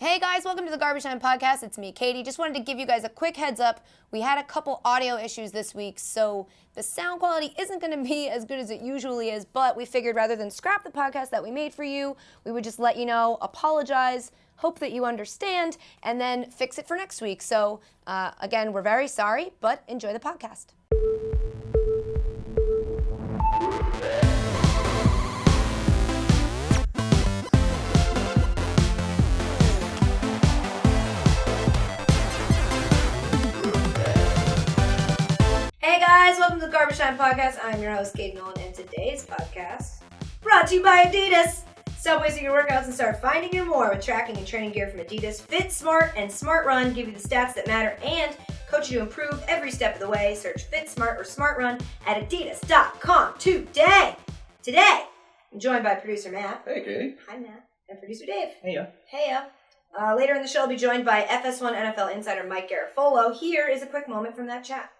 Hey guys, welcome to the Garbage Time Podcast. It's me, Katie. Just wanted to give you guys a quick heads up. We had a couple audio issues this week, so the sound quality isn't going to be as good as it usually is, but we figured rather than scrap the podcast that we made for you, we would just let you know, apologize, hope that you understand, and then fix it for next week. So again, we're very sorry, but enjoy the podcast. Hey guys, welcome to the Garbage Time Podcast. I'm your host, Katie Nolan, and today's podcast brought to you by Adidas. Stop wasting your workouts and start finding your more with tracking and training gear from Adidas. Fit, Smart, and Smart Run give you the stats that matter and coach you to improve every step of the way. Search Fit, Smart, or Smart Run at adidas.com today. Today, I'm joined by producer Matt. Hey, Katie. Hi, Matt. And producer Dave. Hey, ya. Hey, ya. Later in the show, I'll be joined by FS1 NFL insider Mike Garafolo. Here is a quick moment from that chat.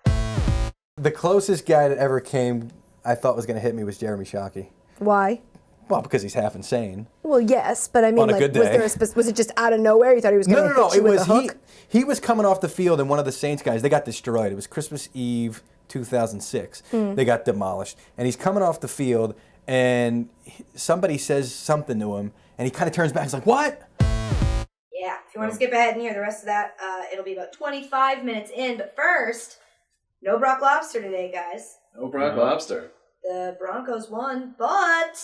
The closest guy that ever came, I thought was going to hit me was Jeremy Shockey. Why? Well, because he's half insane. Well, yes, but I mean, On a good day. was it just out of nowhere? You thought he was going to hit you with a hook? He was coming off the field, and one of the Saints guys, they got destroyed. It was Christmas Eve 2006. They got demolished. And he's coming off the field, and somebody says something to him, and he kind of turns back. He's like, what? Yeah, if you want to skip ahead and hear the rest of that, it'll be about 25 minutes in. But first, no Brock Lobster today, guys. No Brock Lobster. The Broncos won, but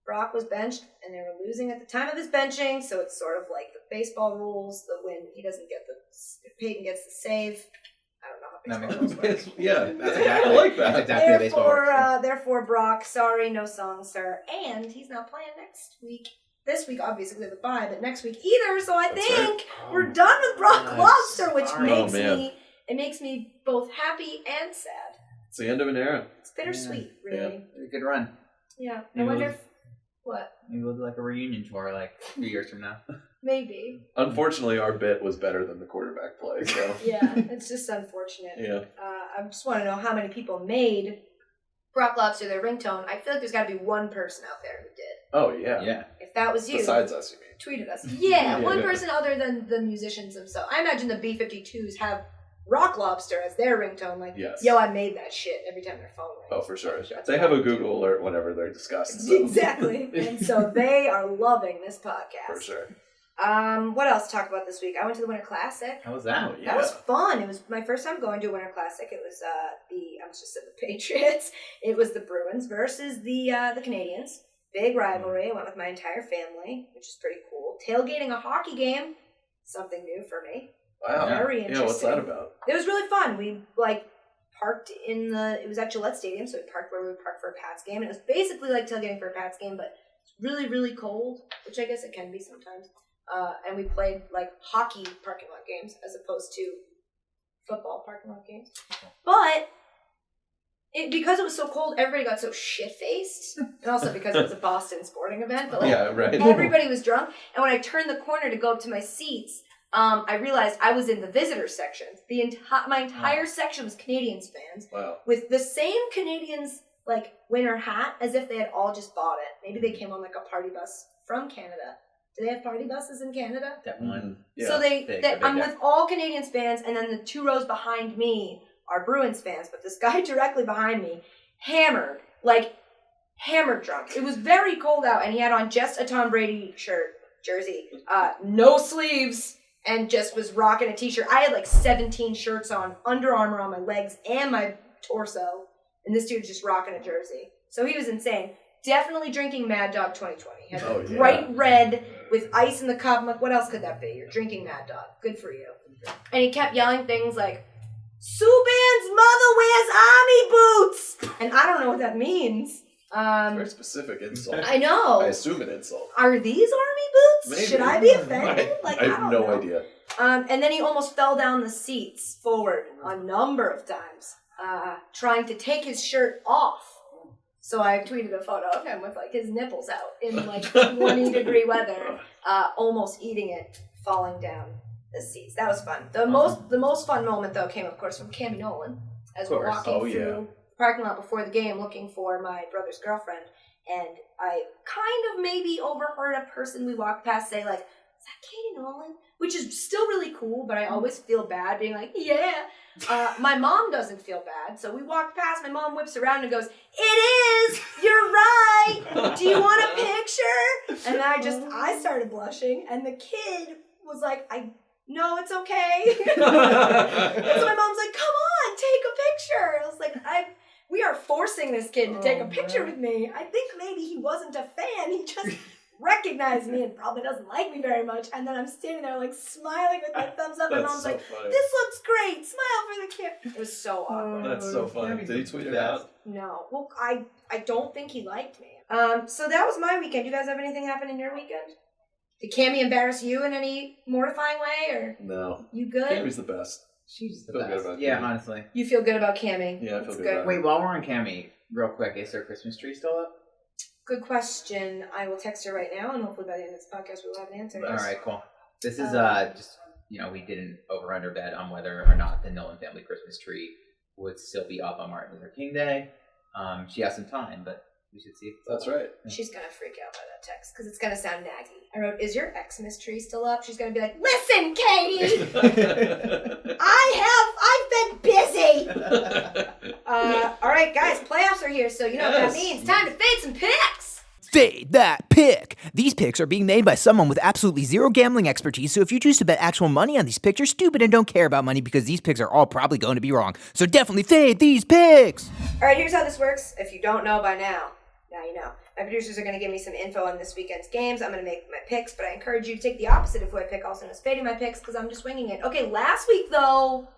Brock was benched, and they were losing at the time of his benching, so it's sort of like the baseball rules, the when he doesn't get if Peyton gets the save. I don't know how baseball rules work. Yeah, That's exactly, I like that. That's exactly how baseball works. Therefore, Brock, sorry, no song, sir. And he's not playing next week. This week, obviously, we have a bye, but next week either, so I think we're done with Brock Lobster, which makes me both happy and sad. It's the end of an era. It's bittersweet, really. A good run. Yeah. I Maybe wonder if... What? Maybe we'll do like a reunion tour like a few years from now. Maybe. Unfortunately, our bit was better than the quarterback play, so. Yeah, it's just unfortunate. Yeah. I just want to know how many people made Brock Lobster their ringtone. I feel like there's got to be one person out there who did. Oh, yeah. Yeah. If that was you. Besides us, you mean. Tweeted us. Yeah, one person other than the musicians themselves. I imagine the B-52s have Rock Lobster as their ringtone. Like, yes. Yo, I made that shit every time their phone rings. Oh, for sure. That's They have a Google alert whenever they're discussed. So. Exactly. And so they are loving this podcast. For sure. What else to talk about this week? I went to the Winter Classic. How was that? Oh, yeah. That was fun. It was my first time going to a Winter Classic. It was I almost just said the Patriots. It was the Bruins versus the Canadians. Big rivalry. I went with my entire family, which is pretty cool. Tailgating a hockey game, something new for me. Wow. Very interesting. Yeah, what's that about? It was really fun. We parked it was at Gillette Stadium, so we parked where we would park for a Pats game. And it was basically like tailgating for a Pats game, but it's really, really cold, which I guess it can be sometimes. And we played like hockey parking lot games as opposed to football parking lot games. But because it was so cold, everybody got so shit-faced. And also because it was a Boston sporting event. But Yeah, right. everybody was drunk. And when I turned the corner to go up to my seats, I realized I was in the visitor section. My entire section was Canadians fans. Wow. With the same Canadians winter hat as if they had all just bought it. Maybe they came on a party bus from Canada. Do they have party buses in Canada? Definitely. Mm-hmm. Yeah. So I'm with all Canadians fans, and then the two rows behind me are Bruins fans. But this guy directly behind me, hammered drunk. It was very cold out, and he had on just a Tom Brady jersey, no sleeves, and just was rocking a t-shirt. I had 17 shirts on, Under Armour on my legs and my torso, and this dude was just rocking a jersey. So he was insane. Definitely drinking Mad Dog 2020. He had bright red with ice in the cup. I'm like, what else could that be? You're drinking Mad Dog. Good for you. And he kept yelling things like, Subban's mother wears army boots! And I don't know what that means. Very specific insult. I know. I assume an insult. Are these army boots? Maybe. Should I be offended? I have no idea. And then he almost fell down the seats forward a number of times, trying to take his shirt off. So I tweeted a photo of him with his nipples out in 20-degree weather, almost eating it, falling down the seats. That was fun. The most fun moment though came, of course, from Cammy Nolan as we're walking through the parking lot before the game, looking for my brother's girlfriend, and I kind of maybe overheard a person we walked past say is that Katie Nolan? Nolan? Which is still really cool, but I always feel bad being like, yeah. My mom doesn't feel bad, so we walked past, my mom whips around and goes, it is! You're right! Do you want a picture? And I started blushing, and the kid was like, no, it's okay. And so my mom's like, come on, take a picture. I was like, we are forcing this kid to take a picture with me. I think maybe he wasn't a fan. He just recognized me and probably doesn't like me very much. And then I'm standing there like smiling with my thumbs up. And mom's so like, funny. this looks great. Smile for the kid. It was so awkward. That's so funny. Did he tweet it out? No. Well, I don't think he liked me. So that was my weekend. You guys have anything happen in your weekend? Did Cammie embarrass you in any mortifying way, or No. you good? Cammie's the best. She's the Feel good best. about Yeah, Cammie. honestly. You feel good about Cammie? Yeah, I feel That's good about it. Wait, while we're on Cammie, real quick, is her Christmas tree still up? Good question. I will text her right now, and hopefully by the end of this podcast we will have an answer. All right, cool. This is just, we didn't over-under bet on whether or not the Nolan family Christmas tree would still be up on Martin Luther King Day. She has some time, but we should see if it's That's up. right. She's gonna freak out by that text because it's gonna sound naggy. I wrote, "Is your Xmas tree still up?" She's gonna be like, "Listen, Katie, I've been busy." All right, guys, playoffs are here, so you know what that means. Time to fade some picks. Fade that pick! These picks are being made by someone with absolutely zero gambling expertise, so if you choose to bet actual money on these picks, you're stupid and don't care about money because these picks are all probably going to be wrong. So definitely fade these picks! All right, here's how this works. If you don't know by now you know. My producers are going to give me some info on this weekend's games. I'm going to make my picks, but I encourage you to take the opposite of what I pick, also as fading my picks, because I'm just winging it. Okay, last week, though,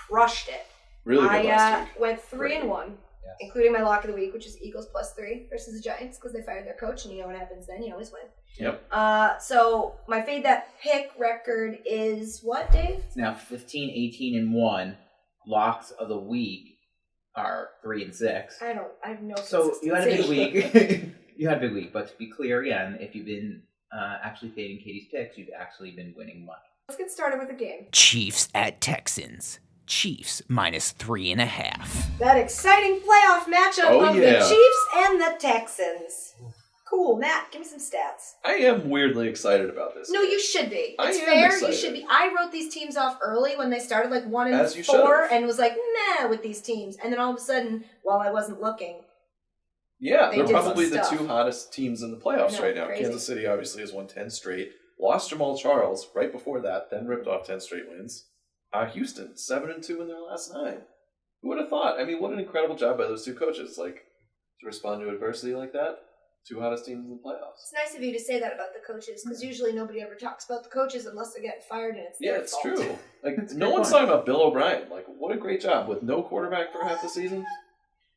crushed it. Really good last week. Went 3-1, including my lock of the week, which is Eagles +3 versus the Giants, because they fired their coach, and you know what happens then. You always win. Yep. So my fade that pick record is what, Dave? It's now 15, 18, and 1. Locks of the week are 3 and 6. I have no So you had a big consistency. week. But to be clear again, if you've been actually fading Katie's picks, you've actually been winning money. Let's get started with the game. Chiefs at Texans. Chiefs -3.5. That exciting playoff matchup of the Chiefs and the Texans. Cool. Matt, give me some stats. I am weirdly excited about this. No, you should be. I It's am fair. excited. You should be. I wrote these teams off early when they started, like 1 and As you 4, should've. and was like, nah, with these teams. And then all of a sudden, while I wasn't looking, Yeah, They they're did probably some the stuff. 2 hottest teams in the playoffs I know, right now. crazy. Kansas City obviously has won 10 straight. Lost Jamal Charles right before that, then ripped off 10 straight wins. Houston, 7-2 in their last 9. Who would have thought? I mean, what an incredible job by those 2 coaches. Like, to respond to adversity like that. 2 hottest teams in the playoffs. it's nice of you to say that about the coaches, because usually nobody ever talks about the coaches unless they're getting fired, and it's Yeah, their it's fault. true. Like, That's a no good one's point. talking about Bill O'Brien. Like, what a great job with no quarterback for half the season.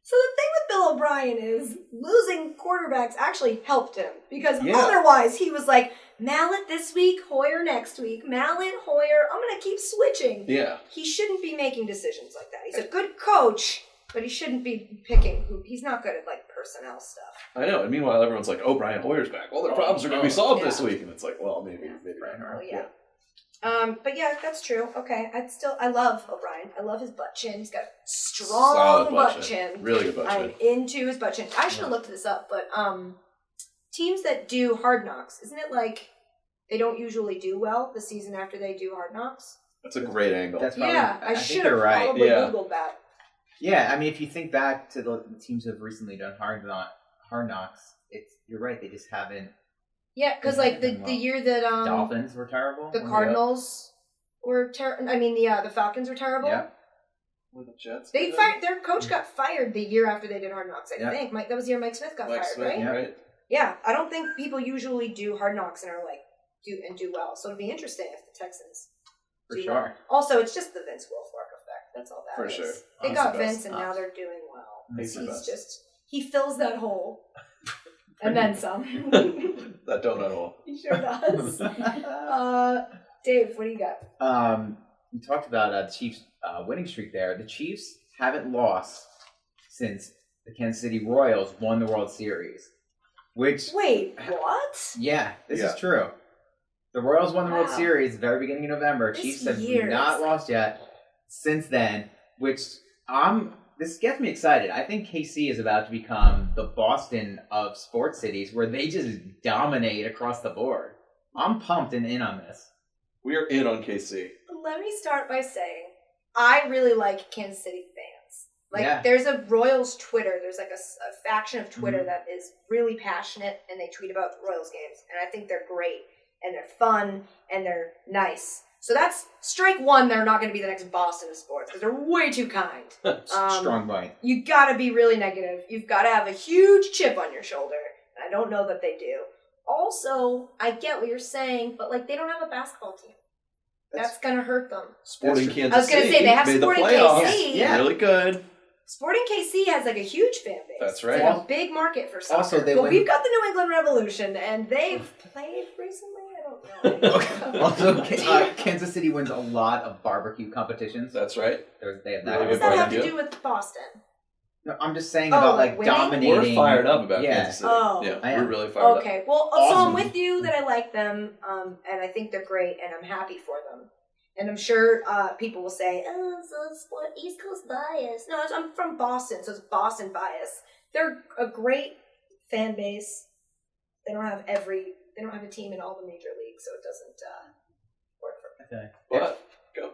So the thing with Bill O'Brien is losing quarterbacks actually helped him, because Yeah. otherwise he was like, Mallett this week, Hoyer next week, Mallett, Hoyer, I'm going to keep switching. Yeah. He shouldn't be making decisions like that. He's a good coach, but he shouldn't be picking who. He's not good at, like, personnel stuff. I know. And meanwhile, everyone's like, oh, Brian Hoyer's back. Well, their problems are going to be solved this Yeah. week. And it's like, well, maybe Brian not. Hoyer. Oh, yeah. But yeah, that's true. Okay. I love O'Brien. I love his butt chin. He's got a strong Solid butt chin. Really good butt I'm chin. into his butt chin. I should have looked this up, but teams that do Hard Knocks, isn't it like they don't usually do well the season after they do Hard Knocks? That's a great angle. That's probably, Yeah, I think should you're have right. probably Yeah. Googled that. Yeah, I mean, if you think back to the teams that have recently done Hard Knocks, you're right. They just haven't. Yeah, because like the year that Dolphins were terrible. the Cardinals were terrible. I mean the Falcons were terrible. Yeah. Were the Jets? They fired their coach got fired the year after they did Hard Knocks. I Yeah. think that was the year Mike Smith got Mike fired, Smith, right? right? Yeah, I don't think people usually do Hard Knocks and are like do well. So it'd be interesting if the Texans For do sure. well. Also, it's just the Vince Wilfork effect. That's all that For is. sure. They He's got the best. Vince, and now they're doing well. He's the He's best. just he fills that hole, and then some. That donut hole. He sure does. Dave, what do you got? We talked about the Chiefs' winning streak there. The Chiefs haven't lost since the Kansas City Royals won the World Series. Which, Wait, what? yeah, this Yeah. is true. The Royals won the World Wow. Series at the very beginning of November. This Chiefs have year not is- lost yet since then, which this gets me excited. I think KC is about to become the Boston of sports cities where they just dominate across the board. I'm pumped and in on this. We are in on KC. Let me start by saying I really like Kansas City fans. Like, there's a Royals Twitter. There's like a faction of Twitter that is really passionate, and they tweet about the Royals games. And I think they're great, and they're fun, and they're nice. So that's strike one. They're not going to be the next Boston of sports because they're way too kind. Strong point. You got to be really negative. You've got to have a huge chip on your shoulder. And I don't know that they do. Also, I get what you're saying, but like they don't have a basketball team. That's going to hurt them. Sporting Kansas City. I was going to say, they have made Sporting the playoffs. KC. Yeah. Really good. Sporting KC has like a huge fan base. That's right. It's like a big market for soccer. Also, but we've got the New England Revolution, and they've played recently. I don't know. Okay. Also, Kansas City wins a lot of barbecue competitions. That's right. They have that. What does that have to do with Boston? No, I'm just saying about like winning? dominating. We're fired up about Kansas City. Oh. Yeah, we're really fired up. Okay, well, so Awesome. I'm with you that I like them, and I think they're great, and I'm happy for them. And I'm sure people will say, oh, so it's East Coast bias. No, I'm from Boston, so it's Boston bias. They're a great fan base. They don't have a team in all the major leagues, so it doesn't work for them. Okay. But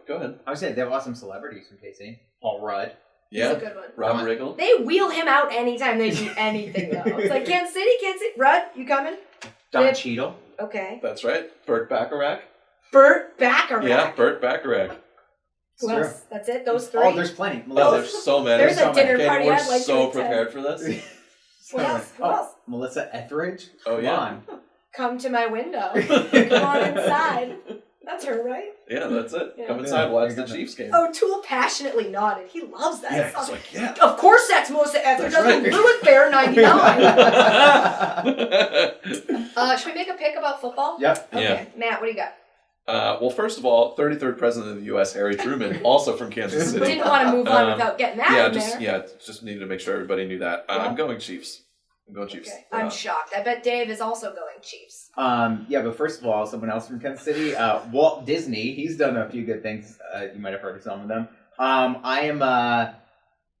go ahead. I would say they have awesome celebrities from KC. Paul Rudd. Yeah. That's a good one. Rob Riggle. They wheel him out anytime they do anything, though. It's like, Kansas City. Rudd, you coming? Don Cheadle. Okay. That's right. Burt Bacharach. Burt Bacharach. Yeah, Burt Bacharach. Who True. else? That's it? Those three? Oh, there's plenty. Oh, there's so many. There's a dinner Katie, party we're I'd like so to attend. prepared for this. What else? Who else? Melissa Etheridge. Oh, Come yeah. on. Come to my window. Come on inside. That's her, right? Yeah, that's it. Yeah. Come inside, watch the There you go. Chiefs game. Oh, Tool passionately nodded. He loves that Yeah, song. it's like, yeah. Of course that's Melissa Etheridge. That's That's right. Lewis Bear 99. Should we make a pick about football? Yep. Okay. Yeah. Matt, what do you got? Well, first of all, 33rd President of the U.S., Harry Truman, also from Kansas City. Didn't want to move on without getting that in there. Just needed to make sure everybody knew that. I'm going Chiefs. Okay. I'm shocked. I bet Dave is also going Chiefs. But first of all, someone else from Kansas City, Walt Disney. He's done a few good things. You might have heard of some of them. I am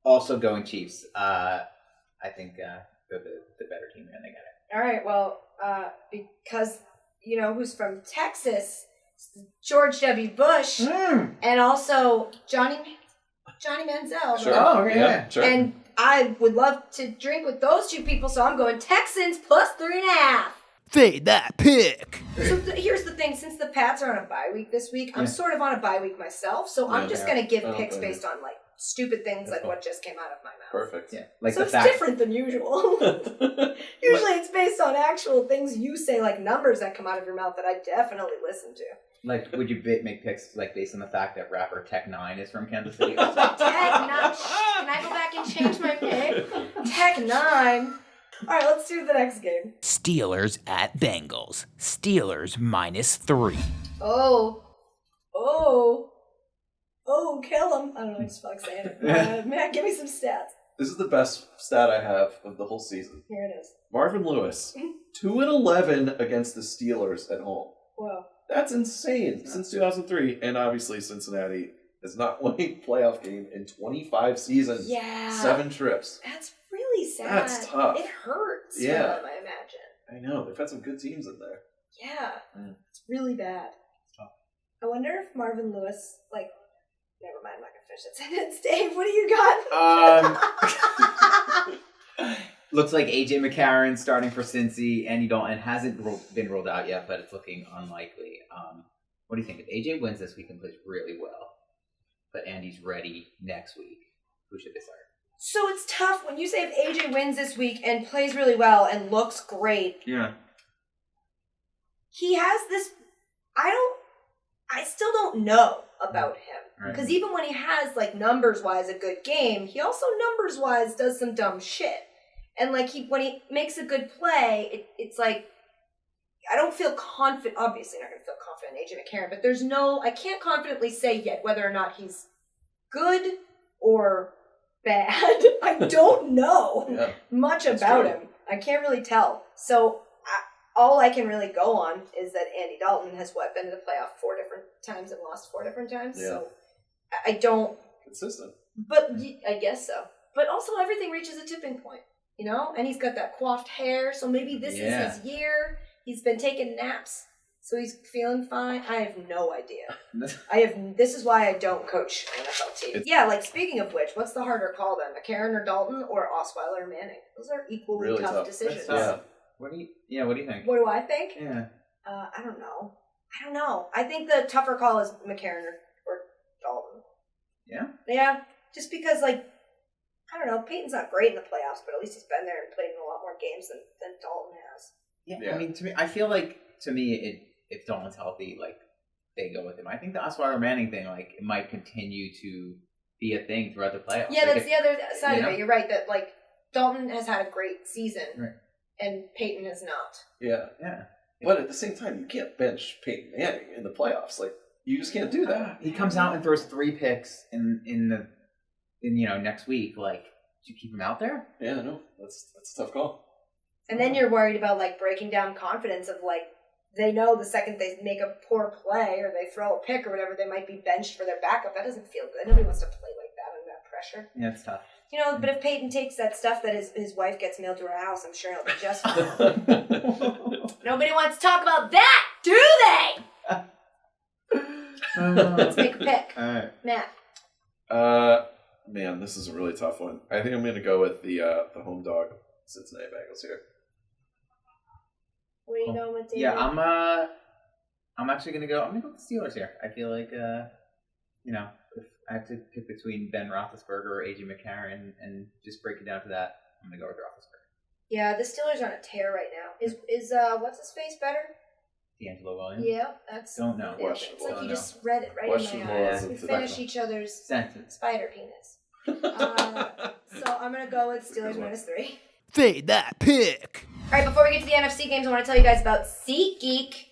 also going Chiefs. I think they're the better team, and they got it. All right. Well, because you know who's from Texas, George W. Bush, and also Johnny Manziel. Sure. Oh, okay, yeah. Sure. And I would love to drink with those two people, so I'm going Texans plus 3.5. Fade that pick. So here's the thing: since the Pats are on a bye week this week, I'm sort of on a bye week myself, so I'm just going to give picks based on like stupid things like what just came out of my mouth. Perfect. Yeah, like So the it's fact. different than usual. Usually it's based on actual things you say, like numbers that come out of your mouth that I definitely listen to. Like, would you make picks like based on the fact that rapper Tech Nine is from Kansas City? Tech 9. Can I go back and change my pick? Tech 9. All right, let's do the next game. Steelers at Bengals. Steelers -3. Kill him. I don't know, I just feel like saying it. Man, give me some stats. This is the best stat I have of the whole season. Here it is. Marvin Lewis, 2-11 against the Steelers at home. Whoa. That's insane. Since 2003, and obviously Cincinnati has not won a playoff game in 25 seasons. Yeah. 7 trips. That's really sad. That's tough. It hurts for Yeah. them, I imagine. I know. They've had some good teams in there. Yeah. Mm. It's really bad. It's tough. I wonder if Marvin Lewis, like, never mind, I'm not going to finish that sentence. Dave, what do you got? Looks like AJ McCarron starting for Cincy. Andy Dalton hasn't been ruled out yet, but it's looking unlikely. What do you think? If AJ wins this week and plays really well, but Andy's ready next week, who should they start? So it's tough when you say if AJ wins this week and plays really well and looks great. Yeah. He has this. I still don't know about him. Because Right. even when he has, like, numbers-wise a good game, he also numbers-wise does some dumb shit. And, like, when he makes a good play, it's like, I don't feel confident. Obviously, I'm not going to feel confident in AJ McCarron, but I can't confidently say yet whether or not he's good or bad. I don't know much about him. I can't really tell. So all I can really go on is that Andy Dalton has been to the playoff 4 different times and lost 4 different times. Yeah. So I don't. Consistent. But I guess so. But also everything reaches a tipping point, you know? And he's got that coiffed hair, so maybe this is his year. He's been taking naps So he's feeling fine? I have no idea. This is why I don't coach NFL teams. Yeah, like speaking of which, what's the harder call then? McCarron or Dalton or Osweiler or Manning? Those are equally Really tough tough. decisions. Yeah. What do you think? What do I think? Yeah. I don't know. I think the tougher call is McCarron or Dalton. Yeah? Yeah, just because, like, I don't know, Peyton's not great in the playoffs, but at least he's been there and played in a lot more games than Dalton has. Yeah, I mean, to me, I feel like, if Dalton's healthy, like, they go with him. I think the Osweiler Manning thing, like, it might continue to be a thing throughout the playoffs. Yeah, like that's the other side of it. You're right, that, like, Dalton has had a great season, right, and Peyton has not. Yeah. Yeah. But at the same time, you can't bench Peyton Manning in the playoffs. Like, you just can't do that. He comes out and throws 3 picks in next week. Like, do you keep him out there? Yeah, no, that's a tough call. And then you're worried about, like, breaking down confidence of, like, they know the second they make a poor play or they throw a pick or whatever, they might be benched for their backup. That doesn't feel good. Nobody wants to play like that under that pressure. Yeah, it's tough. You know, but if Peyton takes that stuff that his wife gets mailed to her house, I'm sure he'll be just fine. Nobody wants to talk about that, do they? Let's make a pick. All right. Matt. Man, this is a really tough one. I think I'm going to go with the home dog Cincinnati Bengals here. Where are you going with, David? Yeah, I'm actually gonna go. I'm gonna go with the Steelers here. I feel like if I have to pick between Ben Roethlisberger or AJ McCarron and just break it down to that, I'm gonna go with Roethlisberger. Yeah, the Steelers are on a tear right now. Is what's his face better? D'Angelo Williams. Yeah, that's. Don't know. It's like you just read it right in my eyes. We finish each other's Sentence. spider penis. So I'm gonna go with Steelers -3. Fade that pick. All right, before we get to the NFC games, I want to tell you guys about SeatGeek,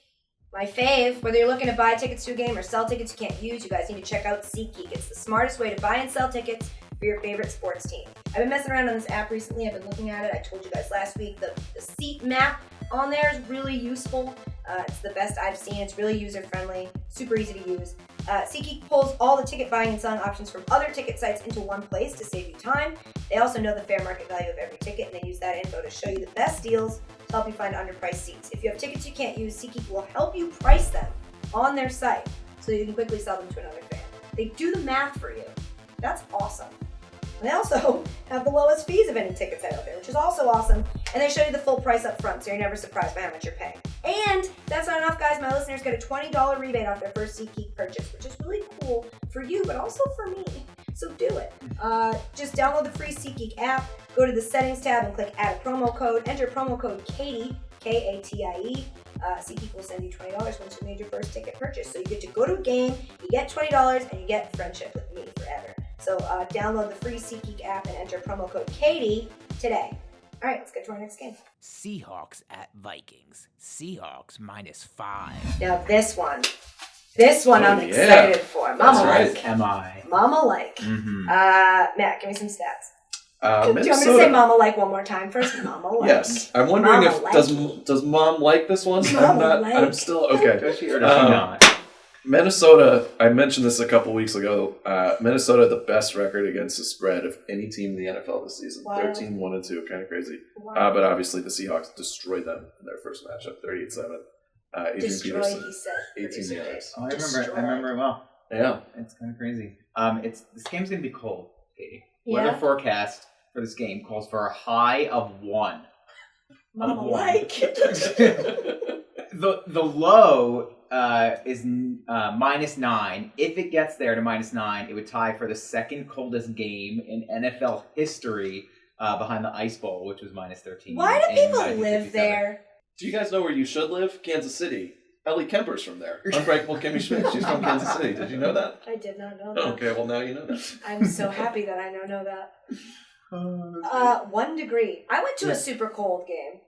my fave. Whether you're looking to buy tickets to a game or sell tickets you can't use, you guys need to check out SeatGeek. It's the smartest way to buy and sell tickets for your favorite sports team. I've been messing around on this app recently. I've been looking at it. I told you guys last week the seat map on there is really useful. It's the best I've seen. It's really user-friendly, super easy to use. SeatGeek pulls all the ticket buying and selling options from other ticket sites into one place to save you time. They also know the fair market value of every ticket, and they use that info to show you the best deals to help you find underpriced seats. If you have tickets you can't use, SeatGeek will help you price them on their site so you can quickly sell them to another fan. They do the math for you. That's awesome. And they also have the lowest fees of any ticket site out there, which is also awesome. And they show you the full price up front, so you're never surprised by how much you're paying. And that's not enough, guys. My listeners get a $20 rebate off their first SeatGeek purchase, which is really cool for you, but also for me. So do it. Just download the free SeatGeek app, go to the settings tab and click add a promo code. Enter promo code Katie, K-A-T-I-E. SeatGeek will send you $20 once you made your first ticket purchase. So you get to go to a game, you get $20, and you get friendship with me forever. So download the free SeatGeek app and enter promo code Katie today. All right, let's get to our next game. Seahawks at Vikings. Seahawks -5. Now this one I'm excited for. That's Mama right. like. Am I? Mama like. Mm-hmm. Matt, give me some stats. Do you want me to Minnesota. say Mama like one more time first? Mama like. Yes. I'm wondering Mama if like. does Mom like this one? Mama like. I'm still okay. Does she or does she not? Minnesota, I mentioned this a couple weeks ago. Minnesota, the best record against the spread of any team in the NFL this season. Wow. 13-1-2, kind of crazy. Wow. But obviously the Seahawks destroyed them in their first matchup, 38-7. Adrian Destroy, Peterson, he said. 18 Producer yards. Oh, I Destroyed. remember it well. Yeah. It's kind of crazy. This game's gonna be cold, Katie. Yeah. Weather forecast for this game calls for a high of 1. Mama One. like. The low is -9. If it gets there to -9, it would tie for the second coldest game in NFL history, behind the Ice Bowl, which was -13. Why do in people 1957. live there? Do you guys know where you should live? Kansas City. Ellie Kemper's from there. Unbreakable Kimmy Schmidt. She's from Kansas City. Did you know that? I did not know that. Okay, well now you know that. I'm so happy that I know that. 1 degree. I went to a super cold game.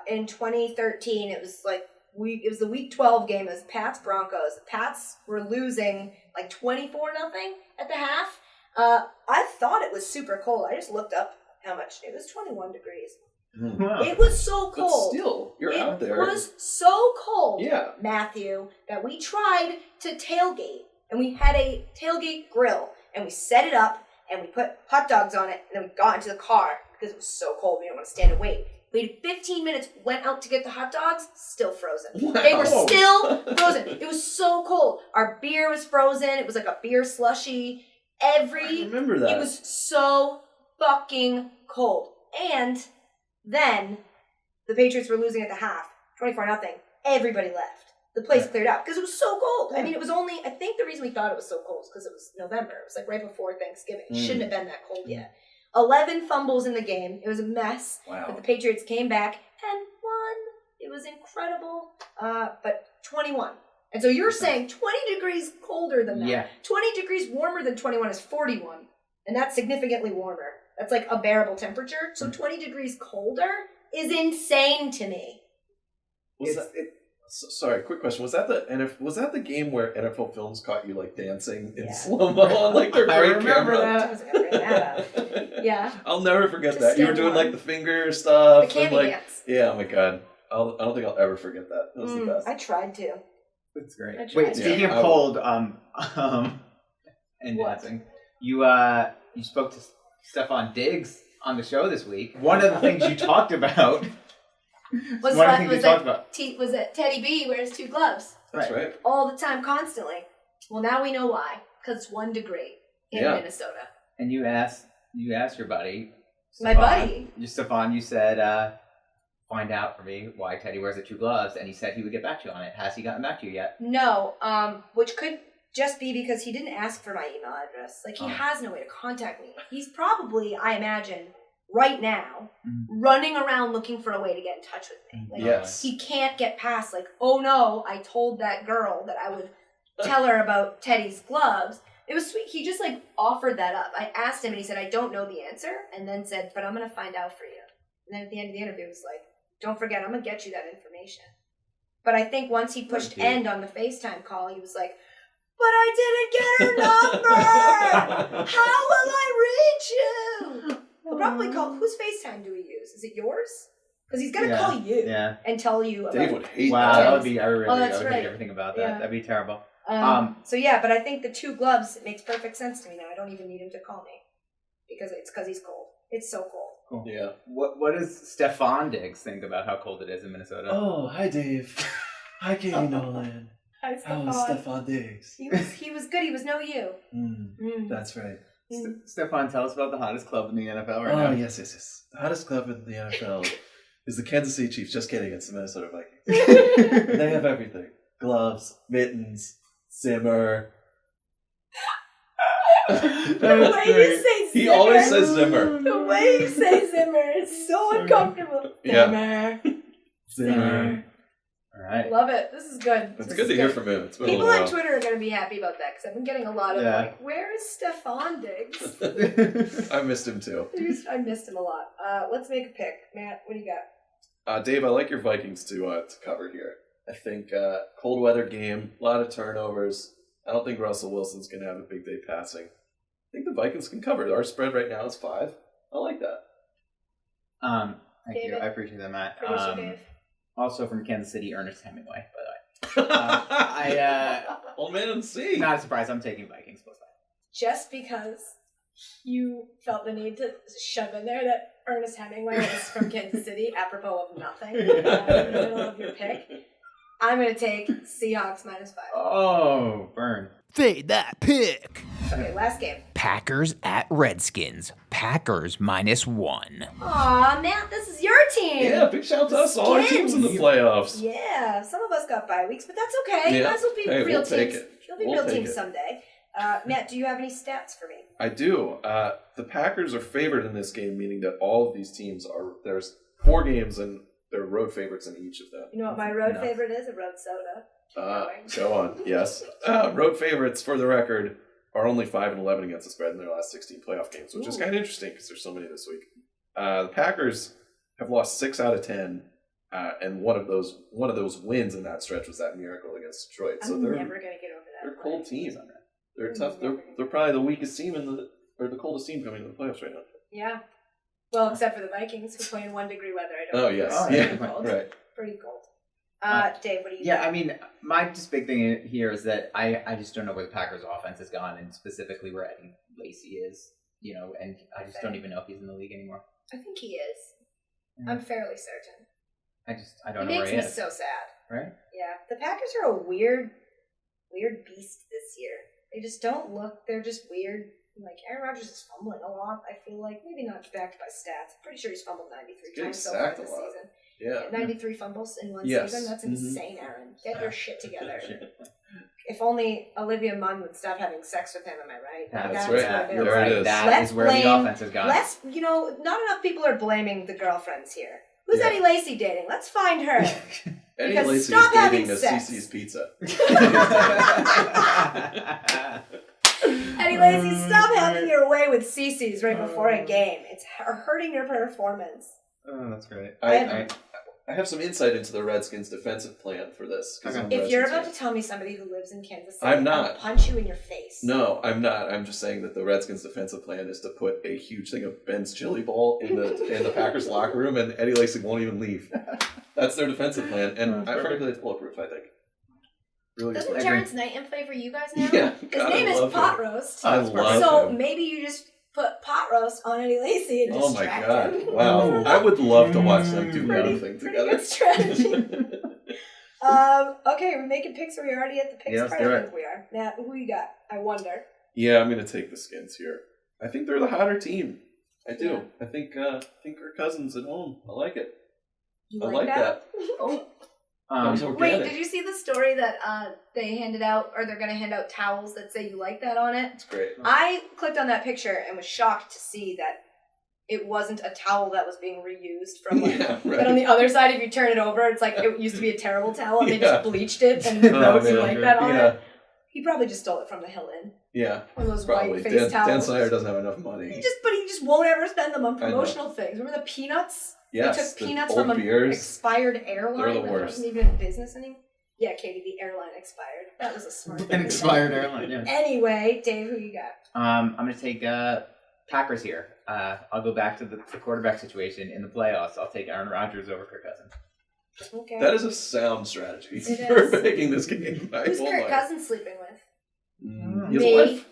In 2013. It was like it was the week 12 game. It was Pats Broncos. The Pats were losing like 24-0 at the half. I thought it was super cold. I just looked up how much. It was 21 degrees. Wow. It was so But cold. still, you're out there. It was so cold, Yeah. Matthew, that we tried to tailgate. And we had a tailgate grill. And we set it up. And we put hot dogs on it. And then we got into the car because it was so cold. We didn't want to stand and wait. It waited 15 minutes, went out to get the hot dogs, still frozen. Wow. They were still frozen. It was so cold. Our beer was frozen. It was like a beer slushy. I remember that. It was so fucking cold. And then the Patriots were losing at the half, 24-0. Everybody left. The place cleared out because it was so cold. I mean, it was only, I think the reason we thought it was so cold is because it was November. It was like right before Thanksgiving. It shouldn't have been that cold yet. 11 fumbles in the game. It was a mess. Wow. But the Patriots came back and won. It was incredible. But 21. And so you're saying 20 degrees colder than that. Yeah. 20 degrees warmer than 21 is 41. And that's significantly warmer. That's like a bearable temperature. So 20 degrees colder is insane to me. Sorry, quick question. Was that the game where NFL Films caught you like dancing in Yeah. slow-mo on like their I great remember camera? I wasn't gonna bring that up. Yeah. I'll never forget Just that. You were stand doing on. like the finger stuff. The and, cami like, dance. yeah, oh my god. I don't think I'll ever forget that. That was the best. I tried to. That's great. I tried. Wait, speaking Yeah, of cold, and What? dancing, you spoke to Stefan Diggs on the show this week. One of the things you talked about Was one of the things you talked about. Was it Teddy B wears 2 gloves That's right. all the time, constantly? Well, now we know why. Because it's 1 degree in Yeah. Minnesota. And you asked your buddy, My Stefan, buddy. Stefan, you said, find out for me why Teddy wears the 2 gloves, and he said he would get back to you on it. Has he gotten back to you yet? No, which could just be because he didn't ask for my email address. Like, he has no way to contact me. He's probably, I imagine, right now, running around looking for a way to get in touch with me. Like, Yes. he can't get past, like, oh no, I told that girl that I would tell her about Teddy's gloves. It was sweet. He just, like, offered that up. I asked him, and he said, I don't know the answer, and then said, but I'm going to find out for you. And then at the end of the interview, it was like, don't forget, I'm going to get you that information. But I think once he pushed end on the FaceTime call, he was like, but I didn't get her number! How will I reach you? He'll probably call, whose FaceTime do we use? Is it yours? Because he's going to call you and tell you about Dave would hate Wow, that. that would be, I really that's would right. hate everything about that. Yeah. That'd be terrible. So yeah, but I think the 2 gloves, it makes perfect sense to me now. I don't even need him to call me. Because he's cold. It's so cold. Cool. Yeah. What does Stefan Diggs think about how cold it is in Minnesota? Oh, hi Dave. Hi Katie Nolan. Hi, How is Stefan Diggs? He was good. He was no you. That's right. Stefan, tell us about the hottest club in the NFL right Oh, now. yes. The hottest club in the NFL is the Kansas City Chiefs. Just kidding. It's the Minnesota Vikings. They have everything. Gloves, mittens, Zimmer. The way you say Zimmer. He always says Zimmer. The way you say Zimmer is so uncomfortable. Yeah. Zimmer. All right. Love it. This is good. It's This good is to hear from him. It's been People a little on Twitter are going to be happy about that because I've been getting a lot of like, where is Stefan Diggs? while. I missed him too. I missed him a lot. Let's make a pick. Matt, what do you got? Dave, I like your Vikings to cover here. I think cold weather game, a lot of turnovers. I don't think Russell Wilson's going to have a big day passing. I think the Vikings can cover. Our spread right now is 5. I like that. Thank you. David? I appreciate that, Matt. Producer Dave. Also from Kansas City, Ernest Hemingway, by the way. Old man and see. Not a surprise. I'm taking Vikings plus 5. Just because you felt the need to shove in there that Ernest Hemingway is from Kansas City, apropos of nothing, in the middle of your pick, I'm going to take Seahawks -5. Oh, burn. Fade that pick. Okay, last game. Packers at Redskins. Packers -1. Aw, Matt, this is your team. Yeah, big shout out to us. All our teams in the playoffs. Yeah, some of us got bye weeks, but that's okay. You Yeah. might as well be Hey, real we'll take teams. it. You'll be We'll real take teams it. someday. Matt, do you have any stats for me? I do. The Packers are favored in this game, meaning that all of these teams there's 4 games and they're road favorites in each of them. You know what my road favorite is? A road soda. Go on. Yes. Road favorites, for the record, are only 5-11 against the spread in their last 16 playoff games, which is kind of interesting because there's so many this week. The Packers have lost 6 out of 10, and one of those wins in that stretch was that miracle against Detroit. So I'm they're never going to get over that. they're a cold team. They're I'm tough. never They're probably the weakest team or the coldest team coming into the playoffs right now. Yeah. Well, except for the Vikings, who play in 1 degree weather. I don't Oh know. yes, Oh, yeah, Pretty cold. right. Pretty cold. Dave, what do you Yeah, got? I mean, my just big thing here is that I just don't know where the Packers' offense has gone, and specifically where Eddie Lacy is, and I just don't even know if he's in the league anymore. I think he is. I'm fairly certain. I don't know It where makes he me is. so sad. Right? Yeah, the Packers are a weird beast this year. They just don't look. They're just weird. Like Aaron Rodgers is fumbling a lot. I feel like maybe not backed by stats. I'm pretty sure he's fumbled 93 times so far this season. Yeah. 93 fumbles in one Yes. season. That's insane, Aaron. Get your shit together. Shit. If only Olivia Munn would stop having sex with him. Am I right? That's what right. it You're is. There it right. is. That Let's is where the blame- offense has gone. Not enough people are blaming the girlfriends here. Who's Yeah. Eddie Lacy dating? Let's find her. Eddie Because Lacy stop is having dating a sex. CC's Pizza. Eddie Lacy, stop having your way with CC's right before a game. It's hurting your performance. Oh, that's great. I have some insight into the Redskins' defensive plan for this. 'Cause Okay. I'm a If you're Redskins about fan. to tell me somebody who lives in Kansas City, I'm not. I'll punch you in your face. No, I'm not. I'm just saying that the Redskins' defensive plan is to put a huge thing of Ben's chili ball in the Packers locker room, and Eddie Lacy won't even leave. That's their defensive plan, and I frankly it's bulletproof. I think. Really good Doesn't plan. Terrence Knighton play for you guys now? Yeah, His God, name I is love Pot him. Roast. I love So him. maybe you just put Pot Roast on Eddie Lacy and Oh my distract God! him. Wow, I would love to watch them do nothing Pretty together. good strategy. Okay, we're making picks. Are we already at the picks Yeah, let's part? do I it. think we are. Now, who you got? I wonder. Yeah, I'm gonna take the Skins here. I think they're the hotter team. I do. Yeah. I think Kirk Cousins at home. I like it. You I like that. Oh. That was Wait, organic. did you see the story that they handed out, or they're going to hand out towels that say you like that on it? It's great. I clicked on that picture and was shocked to see that it wasn't a towel that was being reused from like, Yeah, right. but on the other side, if you turn it over, it's like it used to be a terrible towel and they Yeah. just bleached it and wrote you man. like that on Yeah. it. He probably just stole it from the Hilton. Yeah, One of those probably. white face Dan towels. Snyder doesn't have enough money. He just won't ever spend them on I know. promotional things. Remember the peanuts? Yes, They took the peanuts old from an beers. expired airline They're the that worst. wasn't even in business anymore. Yeah, Katie, the airline expired. That was a smart thing. An expired airline, yeah. Anyway, Dave, who you got? I'm going to take Packers here. I'll go back to the quarterback situation in the playoffs. I'll take Aaron Rodgers over Kirk Cousins. Okay. That is a sound strategy It for is. picking this game. I Who's won't Kirk lie. Cousins sleeping with? He has a Me. wife.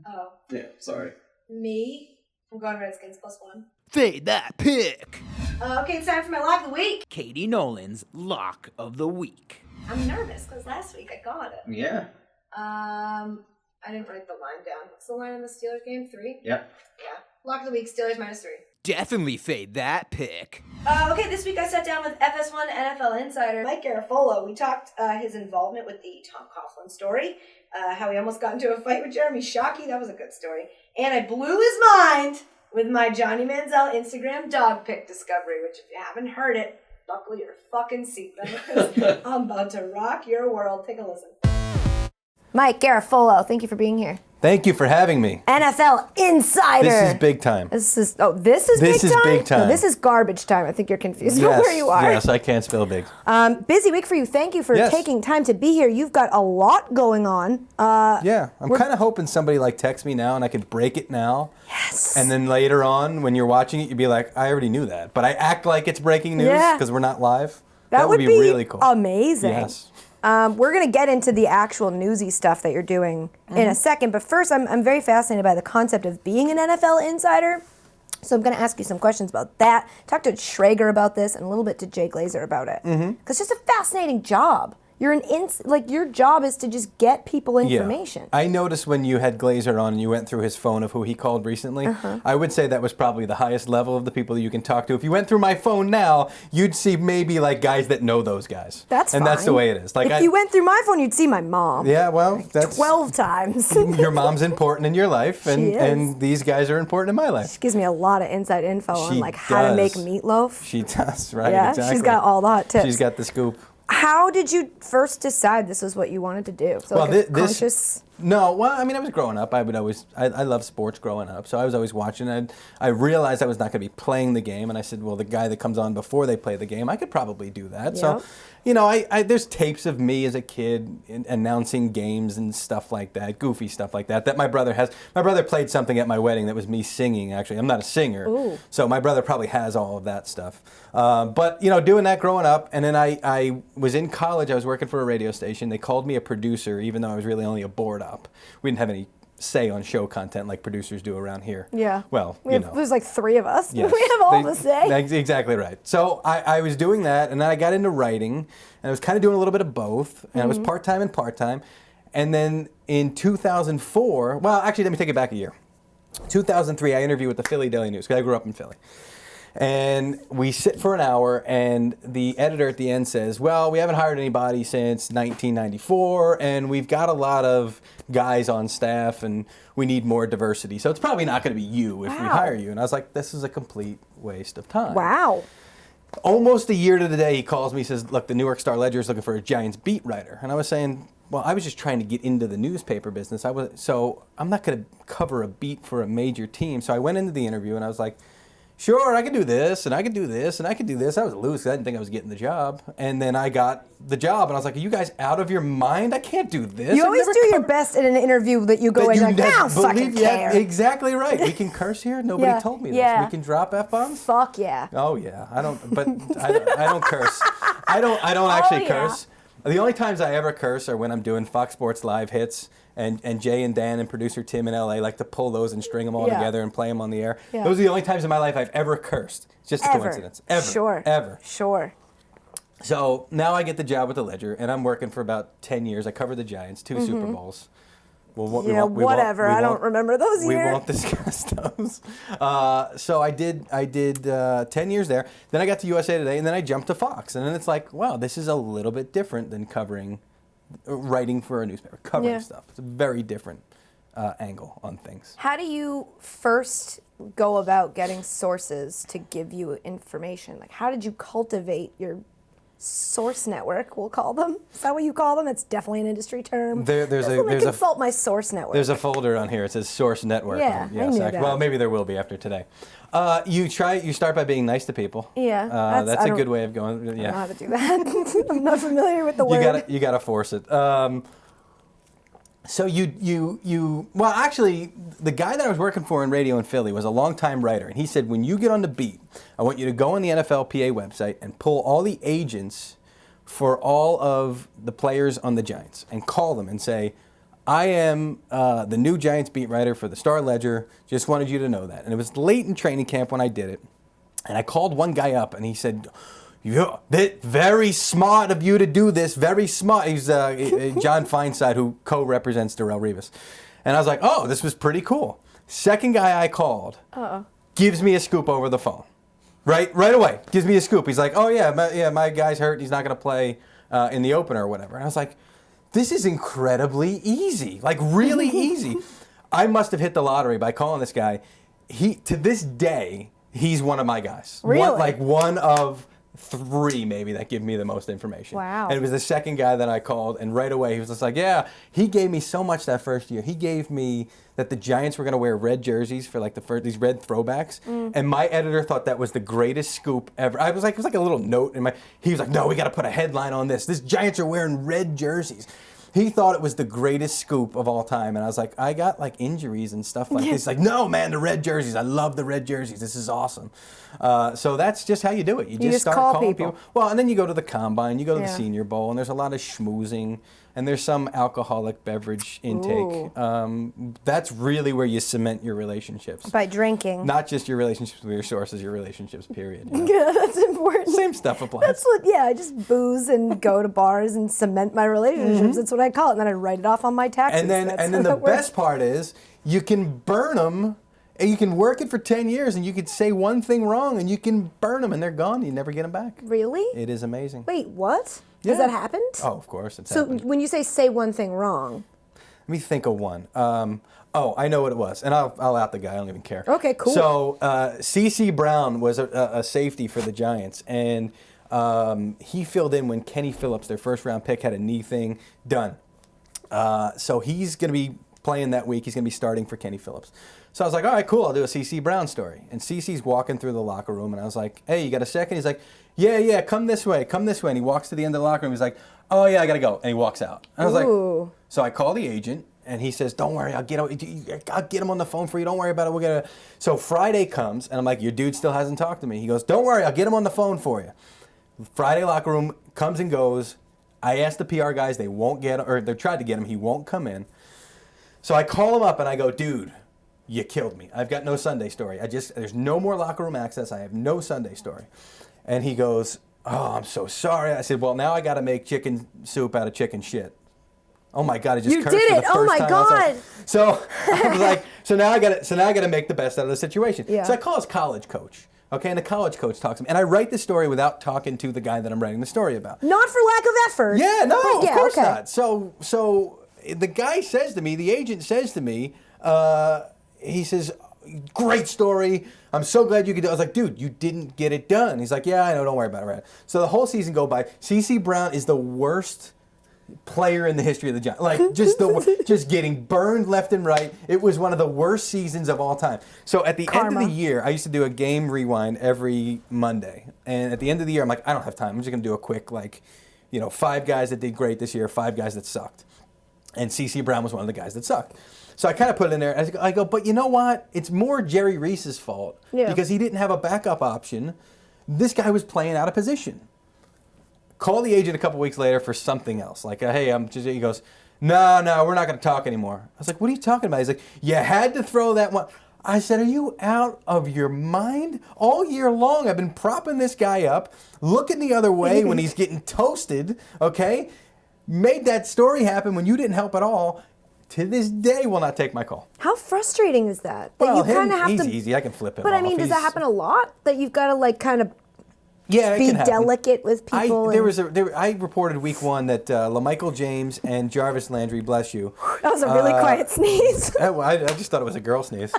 Oh, Yeah, sorry. me. I'm going Redskins +1. Fade that pick. Okay, it's time for my lock of the week. Katie Nolan's lock of the week. I'm nervous because last week I got it. Yeah. I didn't write the line down. What's the line in the Steelers game? 3? Yep. Yeah. Lock of the week, Steelers -3. Definitely fade that pick. Okay, this week I sat down with FS1 NFL insider Mike Garafolo. We talked his involvement with the Tom Coughlin story, how he almost got into a fight with Jeremy Shockey. That was a good story. And I blew his mind with my Johnny Manziel Instagram dog pick discovery, which if you haven't heard it, buckle your fucking seatbelt because I'm about to rock your world. Take a listen. Mike Garafolo, thank you for being here. Thank you for having me. NFL insider. This is big time. This is This big is time? big time. No, this is garbage time. I think you're confused about where you are. Yes, I can't spell big. Busy week for you. Thank you for Yes. taking time to be here. You've got a lot going on. Yeah, I'm kind of hoping somebody like texts me now and I can break it now. Yes. And then later on, when you're watching it, you'd be like, I already knew that. But I act like it's breaking news Yeah. because we're not live. That would be be really cool. amazing. Yes. We're going to get into the actual newsy stuff that you're doing in a second. But first, I'm very fascinated by the concept of being an NFL insider. So I'm going to ask you some questions about that. Talk to Schrager about this and a little bit to Jay Glazer about it. Because it's just a fascinating job. You're your job is to just get people information. Yeah. I noticed when you had Glazer on and you went through his phone of who he called recently, I would say that was probably the highest level of the people that you can talk to. If you went through my phone now, you'd see maybe like guys that know those guys. That's and fine. that's the way it is. Like if you went through my phone, you'd see my mom. yeah, well, that's 12 times. your mom's important in your life, and, She is. and these guys are important in my life. She gives me a lot of inside info on She like how to make does. meatloaf. She does, right? Yeah, exactly. she's got all the hot tips. She's got the scoop. How did you first decide this was what you wanted to do? So Well, like a this- conscious. No, well, I mean, I was growing up. I loved sports growing up, so I was always watching. I realized I was not going to be playing the game, and I said, well, the guy that comes on before they play the game, I could probably do that. Yep. So, you know, there's tapes of me as a kid announcing games and stuff like that, goofy stuff like that my brother has. My brother played something at my wedding that was me singing, actually. I'm not a singer, Ooh. so my brother probably has all of that stuff. But, you know, doing that growing up, and then I was in college. I was working for a radio station. They called me a producer, even though I was really only a board op. We didn't have any say on show content like producers do around here. Yeah. Well, There's like 3 of us. Yes. We have all the say. Exactly right. So I was doing that, and then I got into writing, and I was kind of doing a little bit of both, and I was part-time and part-time. And then in 2004, well, actually, let me take it back a year. 2003, I interviewed with the Philly Daily News, because I grew up in Philly. And we sit for an hour, and the editor at the end says, well, we haven't hired anybody since 1994, and we've got a lot of guys on staff, and we need more diversity. So it's probably not going to be you if we hire you. And I was like, this is a complete waste of time. Wow. Almost a year to the day, he calls me, says, look, the New York Star Ledger is looking for a Giants beat writer. And I was saying, well, I was just trying to get into the newspaper business. So I'm not going to cover a beat for a major team. So I went into the interview, and I was like, sure, I could do this, and I could do this, and I could do this. I was loose because I didn't think I was getting the job. And then I got the job, and I was like, are you guys out of your mind? I can't do this. You always do your best in an interview that you go in like, I don't fucking care. Yeah, exactly right. We can curse here? Nobody told me this. Yeah. We can drop F-bombs? Fuck yeah. Oh, yeah. I don't curse. I don't actually curse. The only times I ever curse are when I'm doing Fox Sports Live hits, and Jay and Dan and producer Tim in LA like to pull those and string them all together and play them on the air. Yeah. Those are the only times in my life I've ever cursed. It's just a coincidence. Ever. Sure. Ever. Sure. So now I get the job with the Ledger, and I'm working for about 10 years. I covered the Giants, 2 Super Bowls. Well, whatever. I don't remember those years. We won't discuss those. So I did 10 years there. Then I got to USA Today, and then I jumped to Fox. And then it's like, wow, this is a little bit different than writing for a newspaper, covering stuff. It's a very different angle on things. How do you first go about getting sources to give you information? Like, how did you cultivate your source network, we'll call them? Is that what you call them? It's definitely an industry term. Consult my source network. There's a folder on here. It says source network. Yeah, I knew that. Well, maybe there will be after today. You start by being nice to people. Yeah. That's a good way of going. Yeah. I don't know how to do that. I'm not familiar with the word. You gotta force it. So well, actually, the guy that I was working for in radio in Philly was a longtime writer, and he said, when you get on the beat, I want you to go on the NFLPA website and pull all the agents for all of the players on the Giants and call them and say, I am the new Giants beat writer for the Star Ledger. Just wanted you to know that. And it was late in training camp when I did it, and I called one guy up, and he said, yeah, very smart of you to do this. Very smart. He's John Feinside, who co-represents Darrelle Revis. And I was like, oh, this was pretty cool. Second guy I called gives me a scoop over the phone. Right away. Gives me a scoop. He's like, oh, yeah, my guy's hurt. He's not going to play in the opener or whatever. And I was like, this is incredibly easy. Like, really easy. I must have hit the lottery by calling this guy. To this day, he's one of my guys. Really? One of 3 maybe that give me the most information. Wow. And it was the second guy that I called, and right away he was just like, yeah, he gave me so much that first year. He gave me that the Giants were going to wear red jerseys for like these red throwbacks, and my editor thought that was the greatest scoop ever. I was like, it was like a little note in he was like, no, we got to put a headline on this. This Giants are wearing red jerseys. He thought it was the greatest scoop of all time, and I was like, I got like injuries and stuff like this. He's like, no, man, the red jerseys. I love the red jerseys. This is awesome. So that's just how you do it. You just start calling people. Well, and then you go to the combine, you go to the Senior Bowl, and there's a lot of schmoozing, and there's some alcoholic beverage intake. That's really where you cement your relationships. By drinking. Not just your relationships with your sources, your relationships, period. Yeah, that's important. Same stuff applies. I just booze and go to bars and cement my relationships. That's what I call it. And then I write it off on my taxes. And then the best part is you can burn them, and you can work it for 10 years, and you could say one thing wrong, and you can burn them, and they're gone. You never get them back. Really? It is amazing. Wait, what? Yeah. Has that happened? Oh, of course it's so happened. When you say one thing wrong. Let me think of one. I know what it was, and I'll out the guy. I don't even care. Okay, cool. So C.C. Brown was a safety for the Giants, and he filled in when Kenny Phillips, their first-round pick, had a knee thing done. So he's going to be playing that week. He's going to be starting for Kenny Phillips. So I was like, all right, cool. I'll do a C.C. Brown story. And C.C.'s walking through the locker room, and I was like, hey, you got a second? He's like, yeah, come this way. And he walks to the end of the locker room. He's like, oh, yeah, I got to go. And he walks out. And I was like, so I call the agent, and he says, don't worry, I'll get him on the phone for you. Don't worry about it. So Friday comes, and I'm like, your dude still hasn't talked to me. He goes, don't worry, I'll get him on the phone for you. Friday locker room comes and goes. I asked the PR guys, they tried to get him. He won't come in. So I call him up and I go, dude, you killed me. I've got no Sunday story. There's no more locker room access. I have no Sunday story. And he goes, oh, I'm so sorry. I said, well, now I got to make chicken soup out of chicken shit. Oh my God! I just You cursed did for the it! Oh first my time. I was like- God! So I was like, so now I got to make the best out of the situation. Yeah. So I call his college coach. Okay, and the college coach talks to me, and I write the story without talking to the guy that I'm writing the story about. Not for lack of effort. Yeah, no, but of course okay. not. So the guy says to me, the agent says to me, he says, great story. I'm so glad you could do it. I was like, dude, you didn't get it done. He's like, yeah, I know, don't worry about it. Right? So the whole season go by. C.C. Brown is the worst player in the history of the Giants. Like, just getting burned left and right. It was one of the worst seasons of all time. So at the end of the year, I used to do a game rewind every Monday. And at the end of the year, I'm like, I don't have time. I'm just going to do a quick, 5 guys that did great this year, 5 guys that sucked. And C.C. Brown was one of the guys that sucked. So I kind of put it in there. I go, but you know what? It's more Jerry Reese's fault because he didn't have a backup option. This guy was playing out of position. Call the agent a couple weeks later for something else. Like, hey, he goes, no, we're not going to talk anymore. I was like, what are you talking about? He's like, you had to throw that one. I said, are you out of your mind? All year long, I've been propping this guy up, looking the other way when he's getting toasted, okay? Made that story happen when you didn't help at all. To this day, will not take my call. How frustrating is that? Well, you kind of have he's to. easy. I can flip him But off. I mean, does that happen a lot? That you've got to kind of Yeah, it be can happen. delicate with people? I reported week 1 that LaMichael James and Jarvis Landry, bless you. That was a really quiet sneeze. I just thought it was a girl sneeze.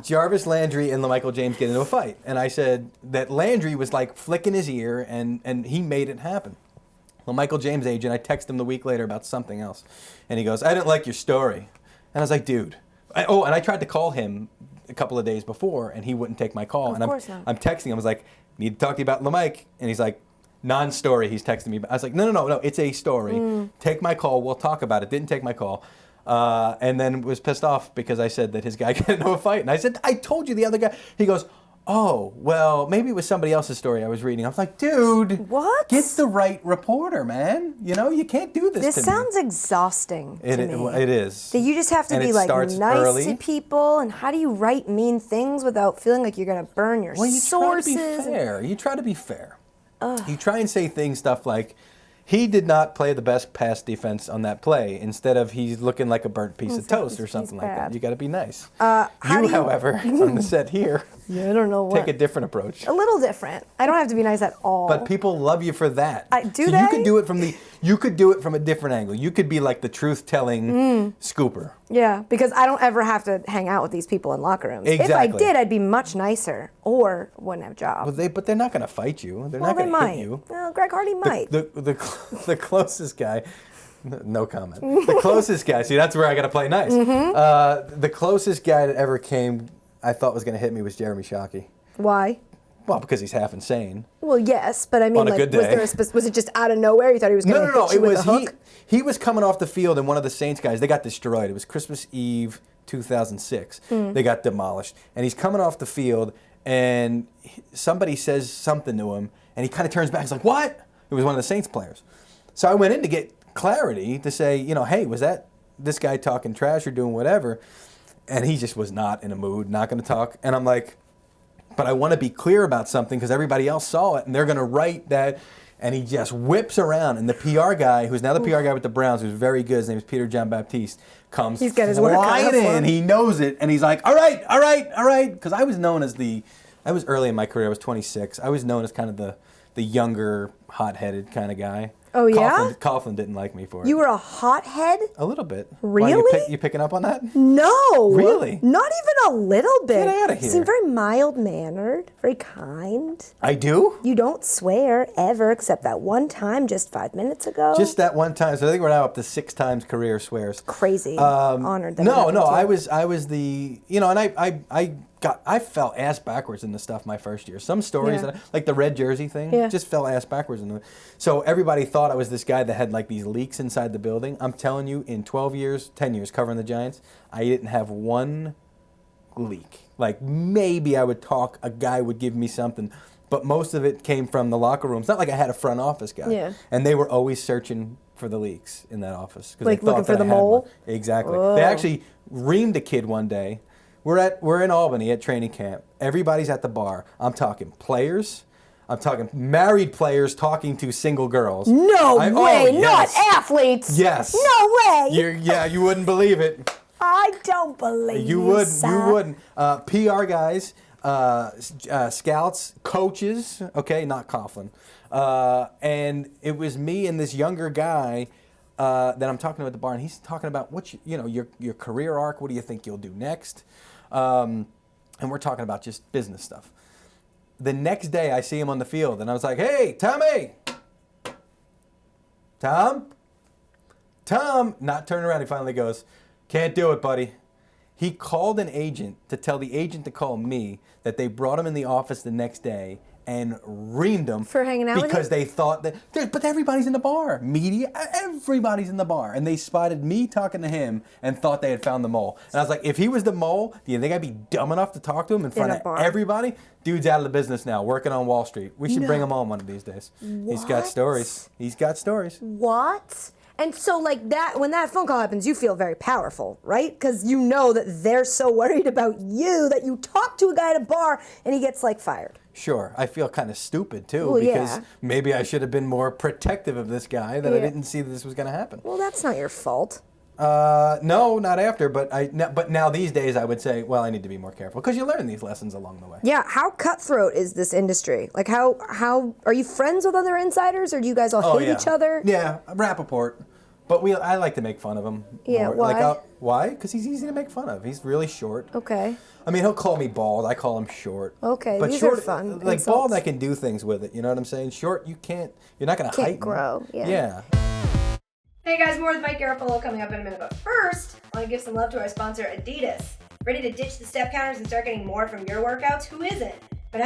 Jarvis Landry and LaMichael James get into a fight. And I said that Landry was like flicking his ear and he made it happen. LaMichael James' agent, I texted him the week later about something else. And he goes, I didn't like your story. And I was like, dude. And I tried to call him a couple of days before and he wouldn't take my call. Of course not. I'm texting him. I was like, need to talk to you about LaMike. And he's like, non-story. He's texting me. I was like, no. It's a story. Take my call. We'll talk about it. Didn't take my call. And then was pissed off because I said that his guy got into a fight. And I said, I told you the other guy. He goes, oh, well, maybe it was somebody else's story I was reading. I was like, dude. What? Get the right reporter, man. You can't do this This to sounds exhausting to me. It is. That you just have to And be it starts nice early. to people, and how do you write mean things without feeling like you're going to burn your Well, you sources? try to be fair. You try to be fair. You try and say stuff like, he did not play the best pass defense on that play. Instead of he's looking like a burnt piece of toast or something like that. You got to be nice. However, on the set here, I don't know what. take a different approach. A little different. I don't have to be nice at all. But people love you for that. Do so they? You could do it from a different angle. You could be like the truth-telling scooper. Yeah, because I don't ever have to hang out with these people in locker rooms. If I Exactly. did, I'd be much nicer or wouldn't have a job. But they're not going to fight you. They're Well, not they going to might. hit you. Well, Greg Hardy might. The closest guy, no comment. The closest guy, see, that's where I got to play nice. The closest guy that ever came, I thought was going to hit me was Jeremy Shockey. Why? Well, because he's half insane. Well, yes, but I mean, On a good day. was it just out of nowhere? You thought he was going to hit you with a hook? He was coming off the field, and one of the Saints guys, they got destroyed. It was Christmas Eve 2006. They got demolished. And he's coming off the field, and somebody says something to him, and he kind of turns back. He's like, what? It was one of the Saints players. So I went in to get clarity to say, hey, was that this guy talking trash or doing whatever? And he just was not in a mood, not going to talk. And I'm like, but I want to be clear about something because everybody else saw it, and they're going to write that. And he just whips around, and the PR guy, who's now the PR guy with the Browns, who's very good, his name is Peter John Baptiste, comes He's got his work cut out flying for him. in. He knows it, and he's like, all right. Because I was known as I was early in my career. I was 26. I was known as kind of the younger, hot-headed kind of guy. Oh, yeah? Coughlin didn't like me for it. You were a hothead? A little bit. Really? Why, you picking up on that? No. Really? Not even a little bit. Get outta here. You seem very mild-mannered, very kind. I do? You don't swear ever, except that one time just 5 minutes ago. Just that one time. So I think we're now up to 6 times career swears. Crazy. Honored that. it No, happened to you. I was the, and I fell ass backwards in the stuff my first year. Some stories, Yeah. like the red jersey thing, Yeah. just fell ass backwards into it. So everybody thought I was this guy that had like these leaks inside the building. I'm telling you, in 10 years covering the Giants, I didn't have one leak. Like maybe I would talk, a guy would give me something, but most of it came from the locker rooms. Not like I had a front office guy. Yeah. And they were always searching for the leaks in that office. 'Cause Like they thought looking for that I the had mole? one. Exactly. They actually reamed a kid one day. We're in Albany at training camp. Everybody's at the bar. I'm talking players. I'm talking married players talking to single girls. No way, not yes. athletes. Yes. No way. You wouldn't believe it. I don't believe You would. sir. You wouldn't. PR guys, scouts, coaches. Okay, not Coughlin. And it was me and this younger guy that I'm talking to at the bar, and he's talking about your career arc. What do you think you'll do next? And we're talking about just business stuff. The next day, I see him on the field, and I was like, "Hey, Tommy, Tom." Not turning around. He finally goes, "Can't do it, buddy." He called an agent to tell the agent to call me that they brought him in the office the next day and reamed him For hanging out with because you? they thought that. But everybody's in the bar, media, everybody's in the bar, and they spotted me talking to him and thought they had found the mole. And I was like, if he was the mole, do you think I'd be dumb enough to talk to him in front a of bar? everybody? Dude's out of the business now, working on Wall Street. We should bring him on one of these days. He's got What? stories. He's got stories. What? And so, like that, when that phone call happens, you feel very powerful, right? Because you know that they're so worried about you that you talk to a guy at a bar and he gets like fired. Sure, I feel kind of stupid too Well, because yeah. maybe I should have been more protective of this guy that I didn't see that this was going to happen. Well, that's not your fault. No, not after, but now these days I would say, well, I need to be more careful because you learn these lessons along the way. Yeah, how cutthroat is this industry? Like, how are you friends with other insiders, or do you guys all hate each other? Yeah, Rappaport. But I like to make fun of him. Yeah, more. why? Why? Because he's easy to make fun of. He's really short. Okay. I mean, he'll call me bald. I call him short. Okay, but these short, are fun Like insults. bald, I can do things with it. You know what I'm saying? Short, you can't. You're not going to Can't heighten. grow, yeah. Yeah. Hey guys, more with Mike Garafolo coming up in a minute. But first, I want to give some love to our sponsor, Adidas. Ready to ditch the step counters and start getting more from your workouts? Who isn't? But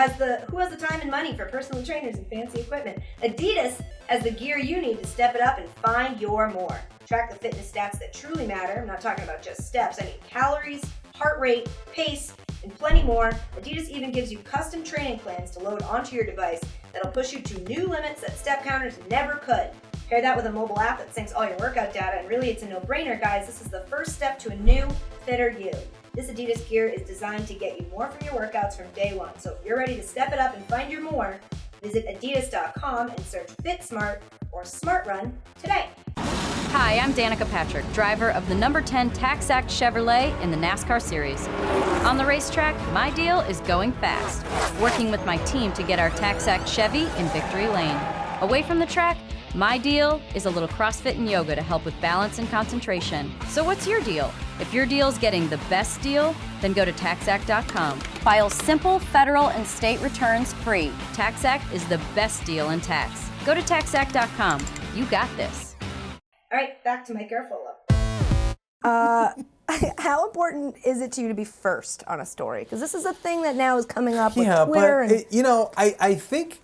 who has the time and money for personal trainers and fancy equipment? Adidas has the gear you need to step it up and find your more. Track the fitness stats that truly matter. I'm not talking about just steps. I mean calories, heart rate, pace, and plenty more. Adidas even gives you custom training plans to load onto your device that'll push you to new limits that step counters never could. Pair that with a mobile app that syncs all your workout data, and really it's a no-brainer, guys. This is the first step to a new, fitter you. This Adidas gear is designed to get you more from your workouts from day one. So if you're ready to step it up and find your more, visit adidas.com and search Fit Smart or Smart Run today. Hi, I'm Danica Patrick, driver of the number 10 Tax Act Chevrolet in the NASCAR Series. On the racetrack, my deal is going fast, working with my team to get our Tax Act Chevy in victory lane. Away from the track, my deal is a little CrossFit and yoga to help with balance and concentration. So what's your deal? If your deal's getting the best deal, then go to taxact.com. File simple federal and state returns free. Tax Act is the best deal in tax. Go to taxact.com. You got this. All right, back to Mike Garafolo. How important is it to you to be first on a story? Because this is a thing that now is coming up with Yeah, Twitter. but I think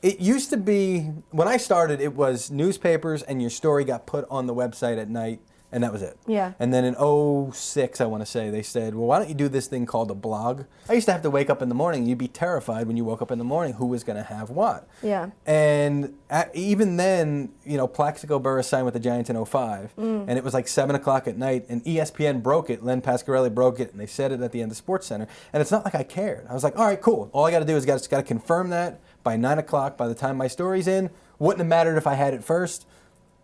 it used to be when I started. It was newspapers, and your story got put on the website at night, and that was it. Yeah. And then in '06, I want to say, they said, well, why don't you do this thing called a blog? I used to have to wake up in the morning. You'd be terrified when you woke up in the morning who was going to have what. Yeah. And even then, Plaxico Burress signed with the Giants in '05, and it was like 7 o'clock at night, and ESPN broke it. Len Pasquarelli broke it, and they said it at the end of Sports Center. And it's not like I cared. I was like, all right, cool. All I got to do is got to confirm that by 9 o'clock. By the time my story's in, wouldn't have mattered if I had it first.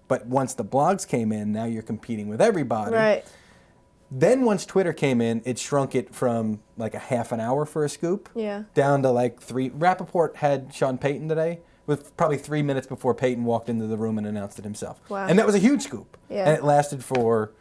But once the blogs came in, now you're competing with everybody. Right. Then once Twitter came in, it shrunk it from like a half an hour for a scoop down to like 3. Rappaport had Sean Payton today with probably 3 minutes before Payton walked into the room and announced it himself. Wow. And that was a huge scoop. Yeah. And it lasted for,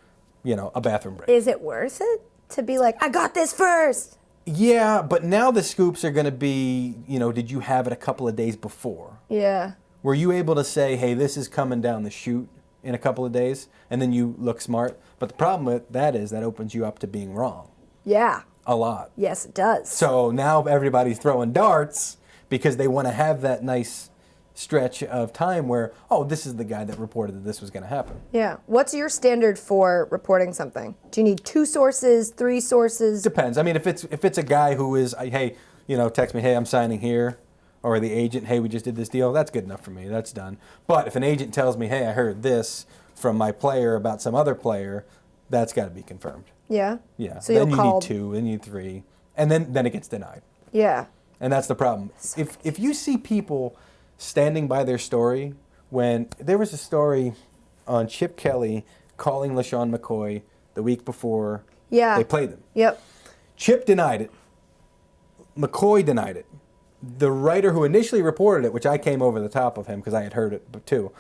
a bathroom break. Is it worth it to be like, I got this first? Yeah, but now the scoops are going to be, did you have it a couple of days before? Yeah. Were you able to say, hey, this is coming down the chute in a couple of days, and then you look smart? But the problem with that is that opens you up to being wrong Yeah. a lot. Yes, it does. So now everybody's throwing darts because they want to have that nice stretch of time where, oh, this is the guy that reported that this was going to happen. Yeah. What's your standard for reporting something? Do you need 2 sources, 3 sources? Depends. I mean, if it's a guy who is, hey, text me, hey, I'm signing here. or the agent, hey, we just did this deal, that's good enough for me. That's done. But if an agent tells me, hey, I heard this from my player about some other player, that's got to be confirmed. Yeah. Yeah. So then you'll you call. need 2, then you need 3, and then it gets denied. Yeah. And that's the problem. If you see people standing by their story, when there was a story on Chip Kelly calling LaShawn McCoy the week before they played them. Yep. Chip denied it. McCoy denied it. The writer who initially reported it, which I came over the top of him because I had heard it too,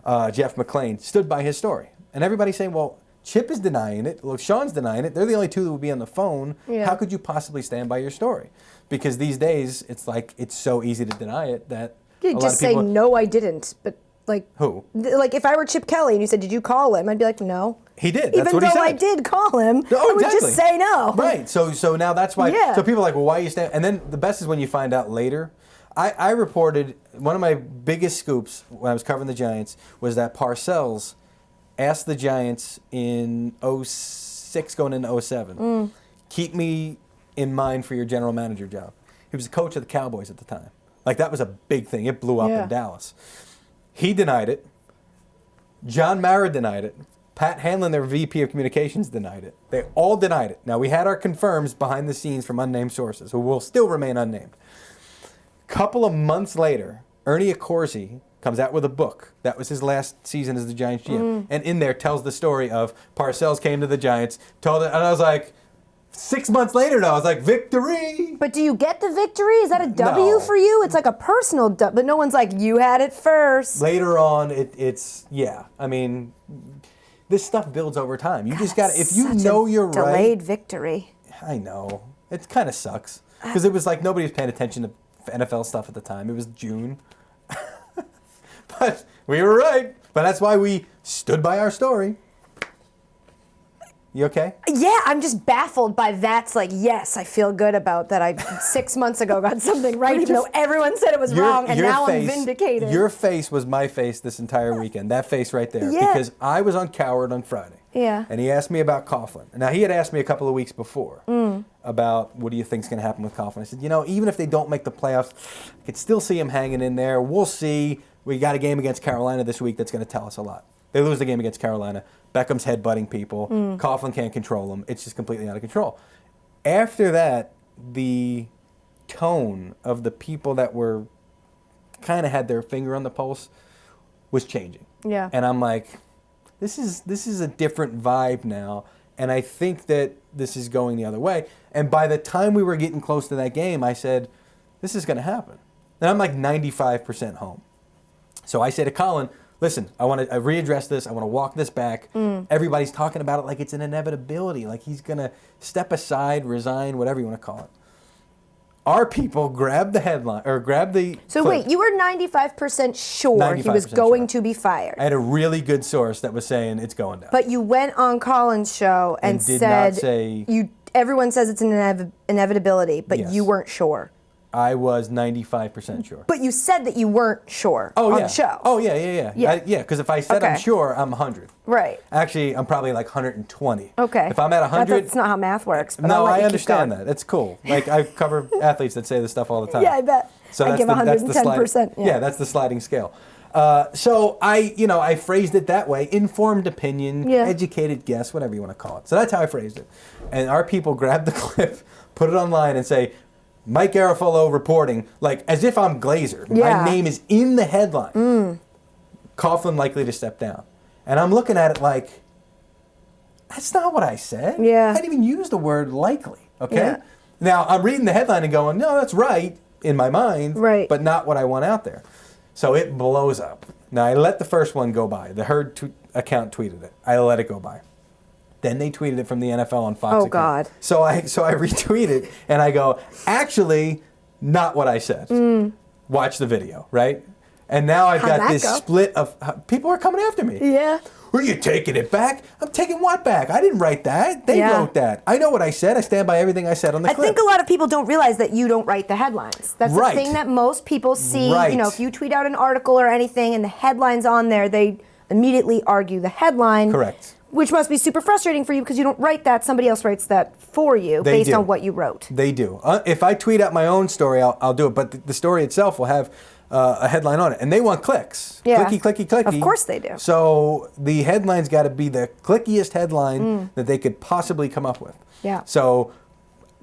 Jeff McClain, stood by his story. And everybody's saying, well, Chip is denying it. LaShawn's denying it. They're the only two that would be on the phone. Yeah. How could you possibly stand by your story? Because these days, it's like it's so easy to deny it that You a lot just of say, people... no, I didn't. But, like... Who? Like, if I were Chip Kelly and you said, did you call him? I'd be like, no. He did. That's Even what he though said. I did call him, Oh, I would exactly. just say no. Right. So now that's why. Yeah. So people are like, well, why are you standing? And then the best is when you find out later. I reported one of my biggest scoops when I was covering the Giants was that Parcells asked the Giants in 06 going into 07, keep me in mind for your general manager job. He was the coach of the Cowboys at the time. Like, that was a big thing. It blew up Yeah. in Dallas. He denied it. John Mara denied it. Pat Hanlon, their VP of Communications, denied it. They all denied it. Now, we had our confirms behind the scenes from unnamed sources, who will still remain unnamed. Couple of months later, Ernie Accorsi comes out with a book. That was his last season as the Giants GM. And in there tells the story of Parcells came to the Giants, told it, and I was like, 6 months later now, I was like, victory! But do you get the victory? Is that a W No. for you? It's like a personal W, but no one's like, you had it first. Later on, it's, yeah. I mean, this stuff builds over time. You just got to, if you Such know a you're right. delayed victory. I know. It kind of sucks. Because it was like nobody was paying attention to NFL stuff at the time. It was June. But we were right. But that's why we stood by our story. You okay? Yeah, I'm just baffled by that's like, yes, I feel good about that I 6 months ago got something right, even though everyone said it was wrong, and now I'm vindicated. Your face was my face this entire weekend. That face right there. Yeah. Because I was on Coward on Friday. Yeah. And he asked me about Coughlin. Now, he had asked me a couple of weeks before about what do you think's going to happen with Coughlin. I said, you know, even if they don't make the playoffs, I could still see him hanging in there. We'll see. We got a game against Carolina this week that's going to tell us a lot. They lose the game against Carolina. Beckham's headbutting people. Coughlin can't control him. It's just completely out of control. After that, the tone of the people that were kind of had their finger on the pulse was changing. Yeah. And I'm like, this is a different vibe now, and I think that this is going the other way. And by the time we were getting close to that game, I said, this is going to happen. And I'm like 95% home. So I say to Colin, listen, I want to readdress this. I want to walk this back. Everybody's talking about it like it's an inevitability, like he's going to step aside, resign, whatever you want to call it. Our people grabbed the headline, or grabbed the So clip. wait, you were 95% sure he was 95% going sure. to be fired. I had a really good source that was saying it's going down. But you went on Colin's show and did said not say... everyone says it's an inevitability, but Yes. you weren't sure. I was 95% sure. But you said that you weren't sure Oh, on yeah. the show. Oh, yeah. Yeah. Yeah, because if I said I'm Okay. sure, I'm 100. Right. Actually, I'm probably like 120. Okay. If I'm at 100... That's not how math works. But I'll No, let I you keep understand going. that. It's cool. Like, I cover athletes that say this stuff all the time. Yeah, I bet. So I that's give that's the 110%. Yeah, that's the sliding scale. So I phrased it that way: informed opinion, Yeah. educated guess, whatever you want to call it. So that's how I phrased it. And our people grabbed the clip, put it online, and say, Mike Garafolo reporting, like as if I'm Glazer. Yeah. My name is in the headline. Coughlin likely to step down. And I'm looking at it like, that's not what I said. Yeah. I didn't even use the word likely. Okay. Yeah. Now I'm reading the headline and going, no, that's right in my mind, Right. but not what I want out there. So it blows up. Now I let the first one go by. The Herd account tweeted it. I let it go by. Then they tweeted it from the NFL on Fox. Oh, account. God. So I retweet it and I go, actually, not what I said. Watch the video, right? And now I've How'd got that this go? split of people are coming after me. Yeah. Are you taking it back? I'm taking what back? I didn't write that. They Yeah. wrote that. I know what I said. I stand by everything I said on the I clip. think a lot of people don't realize that you don't write the headlines. That's Right. the thing that most people see. Right. You know, if you tweet out an article or anything and the headline's on there, they immediately argue the headline. Correct. Which must be super frustrating for you because you don't write that. Somebody else writes that for you based on what you wrote. They do. If I tweet out my own story, I'll do it. But the story itself will have a headline on it. And they want clicks. Yeah. Clicky, clicky, clicky. Of course they do. So the headline's got to be the clickiest headline that they could possibly come up with. Yeah. So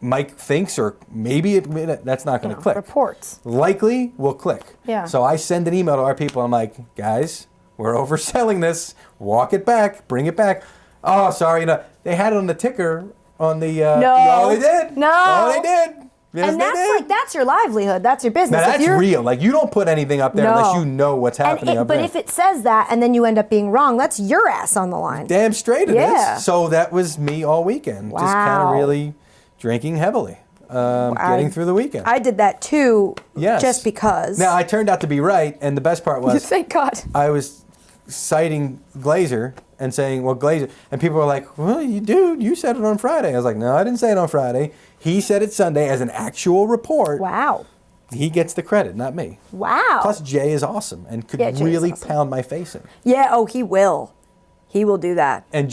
Mike thinks, or maybe that's not going to click. Reports. Likely will click. Yeah. So I send an email to our people. I'm like, guys, we're overselling this. Walk it back. Bring it back. Oh, sorry. No, they had it on the ticker on the. No. They did. No. Oh, they did. Yes, And they that's did. like, that's your livelihood. That's your business. Now If that's you're- real. Like, you don't put anything up there unless you know what's happening up but there. if it says that and then you end up being wrong, that's your ass on the line. Damn straight it Yeah. is. So that was me all weekend. Just kind of Wow. really drinking heavily. Getting through the weekend. I did that too, Yes. just because. Now, I turned out to be right, and the best part was Thank God. I was citing Glazer and saying, well, Glazer, and people were like, well, you said it on Friday. I was like, no, I didn't say it on Friday. He said it Sunday as an actual report. Wow. He gets the credit, not me. Wow. Plus, Jay is awesome and could Yeah, Jay is really awesome. pound my face in. Yeah, oh, he will. He will do that. And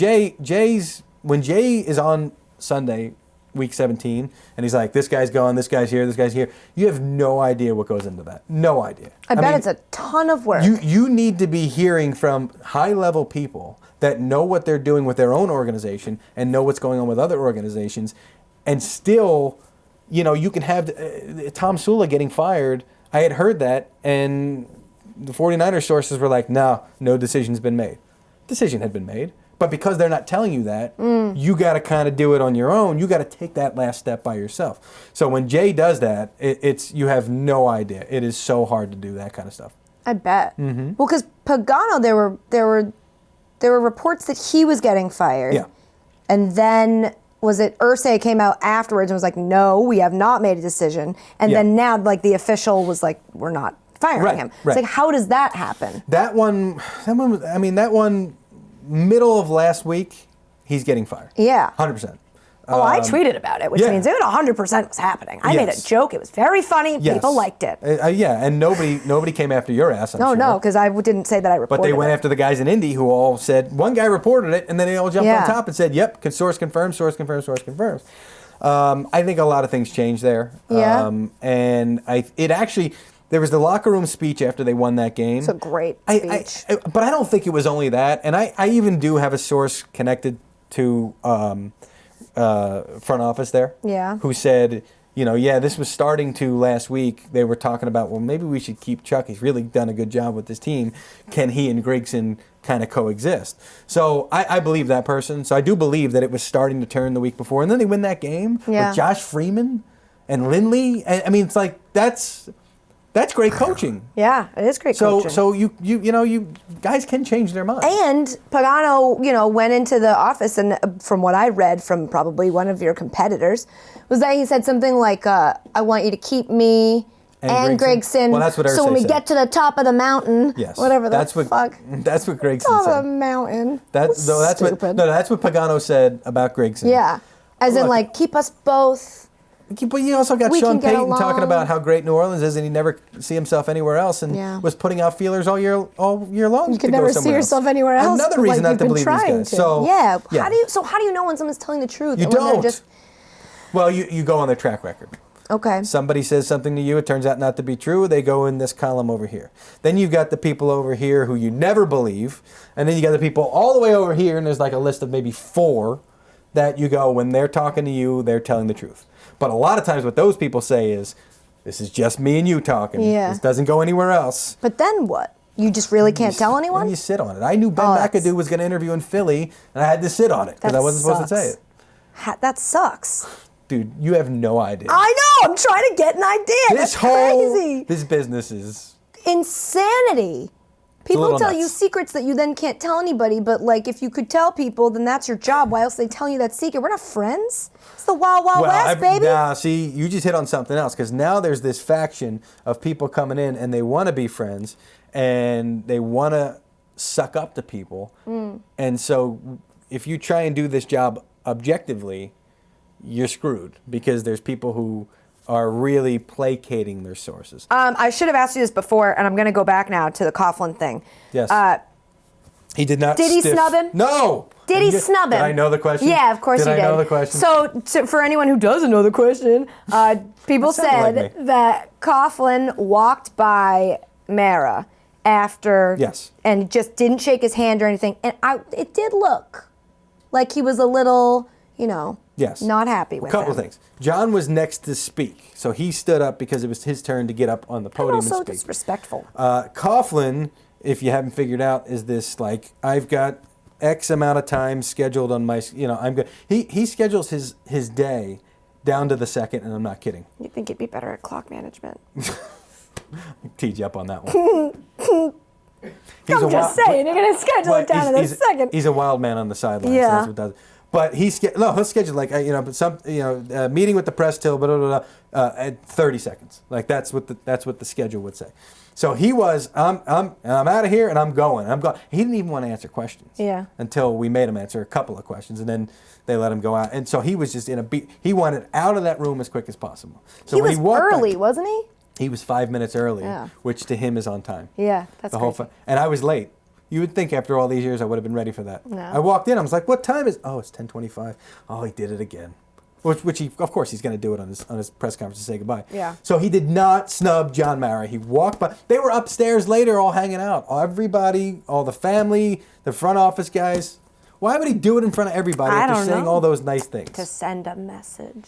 when Jay is on Sunday, week 17, and he's like, this guy's going, this guy's here, you have no idea what goes into that. No idea. I bet mean, it's a ton of work. You need to be hearing from high-level people that know what they're doing with their own organization and know what's going on with other organizations, and still, you can have Tom Sula getting fired. I had heard that, and the 49ers sources were like, no decision's been made. Decision had been made. But because they're not telling you that, you got to kind of do it on your own. You got to take that last step by yourself. So when Jay does that, you have no idea. It is so hard to do that kind of stuff. I bet. Mm-hmm. Well, because Pagano, there were reports that he was getting fired. Yeah. And then was it Irsay came out afterwards and was like, no, we have not made a decision. And then now, like, the official was like, we're not firing him. Right. It's like, how does that happen? That one, middle of last week, he's getting fired. Yeah. 100%. Oh, I tweeted about it, which yeah. means it 100% was happening. I made a Yes. joke. It was very funny. Yes. People liked it. Yeah, and nobody came after your ass, I'm sure. No, because I didn't say that I reported But they went it. after the guys in Indy who all said, one guy reported it, and then they all jumped on top and said, yep, source confirms, source confirms, source confirms. I think a lot of things changed there. Yeah. And there was the locker room speech after they won that game. It's a great speech. But I don't think it was only that. And I even do have a source connected to front office there. Yeah. Who said, this was starting to last week. They were talking about, well, maybe we should keep Chuck. He's really done a good job with this team. Can he and Grigson kind of coexist? So I believe that person. So I do believe that it was starting to turn the week before. And then they win that game with Josh Freeman and Lindley. I mean, it's like, that's great coaching. Yeah, it is great coaching. So you guys can change their mind. And Pagano, went into the office, and from what I read from probably one of your competitors, was that he said something like, I want you to keep me and Grigson. Well, that's what so when we said. get to the top of the mountain, Yes. whatever that's the fuck. That's what Grigson Top said. of the mountain. That's stupid. what Pagano said about Grigson. Yeah. As in, Look, like, keep us both. But you also got We Sean can get Payton talking along. about how great New Orleans is, and he never see himself anywhere else, and was putting out feelers all year long. You can never see yourself anywhere else. Another but, reason like, not you've to been believe these trying guys. to. So yeah. How do you know when someone's telling the truth? You and when they're don't. just Well, you go on their track record. okay. Somebody says something to you, it turns out not to be true, they go in this column over here. Then you've got the people over here who you never believe, and then you got the people all the way over here, and there's like a list of maybe 4 that you go, when they're talking to you, they're telling the truth. But a lot of times what those people say is, this is just me and you talking. Yeah. This doesn't go anywhere else. But then what? You just really can't tell anyone? And you sit on it. I knew Ben McAdoo was going to interview in Philly, and I had to sit on it because That I wasn't supposed to say sucks. it. That sucks. Dude, you have no idea. I know. I'm trying to get an idea. That's crazy. This business is Insanity. People little tell nuts. you secrets that you then can't tell anybody, but like if you could tell people, then that's your job. Why else are they telling you that secret? We're not friends. It's the Wild Wild West, baby. Nah, see, you just hit on something else because now there's this faction of people coming in and they want to be friends and they want to suck up to people. And so if you try and do this job objectively, you're screwed because there's people who are really placating their sources. I should have asked you this before, and I'm going to go back now to the Coughlin thing. Yes. He did not. Did he snub him? No. Did he snub him? Did I know the question? Yeah, of course did he did. I know the question? So for anyone who doesn't know the question, people That sounded said like that Coughlin walked by Mara after, Yes. and just didn't shake his hand or anything, and it did look like he was a little, Yes. not happy with A couple him. things. John was next to speak, so he stood up because it was his turn to get up on the podium Also and speak. disrespectful. Coughlin, if you haven't figured out, is this like I've got X amount of time scheduled on my, I'm good. He schedules his day down to the second, and I'm not kidding. You think you'd be better at clock management? Teed you up on that one. I'm just saying, you're gonna schedule it down to the second. He's a wild man on the sidelines. Yeah. So that's what does. But he'll schedule like meeting with the press till at 30 seconds. Like that's what the schedule would say. So he was I'm out of here and I'm going. He didn't even want to answer questions. Yeah. Until we made him answer a couple of questions, and then they let him go out. And so he was just in a beat. He wanted out of that room as quick as possible. So He when was he walked early, back, wasn't he? he was 5 minutes early, Yeah. which to him is on time. Yeah, that's The whole crazy. and I was late. You would think after all these years I would have been ready for that. No. I walked in. I was like, "What time is?" Oh, it's 10:25. Oh, he did it again. Which he, of course, he's going to do it on his press conference to say goodbye. Yeah. So he did not snub John Mara. He walked by. They were upstairs later, all hanging out. Everybody, all the family, the front office guys. Why would he do it in front of everybody I after don't saying know. all those nice things? To send a message.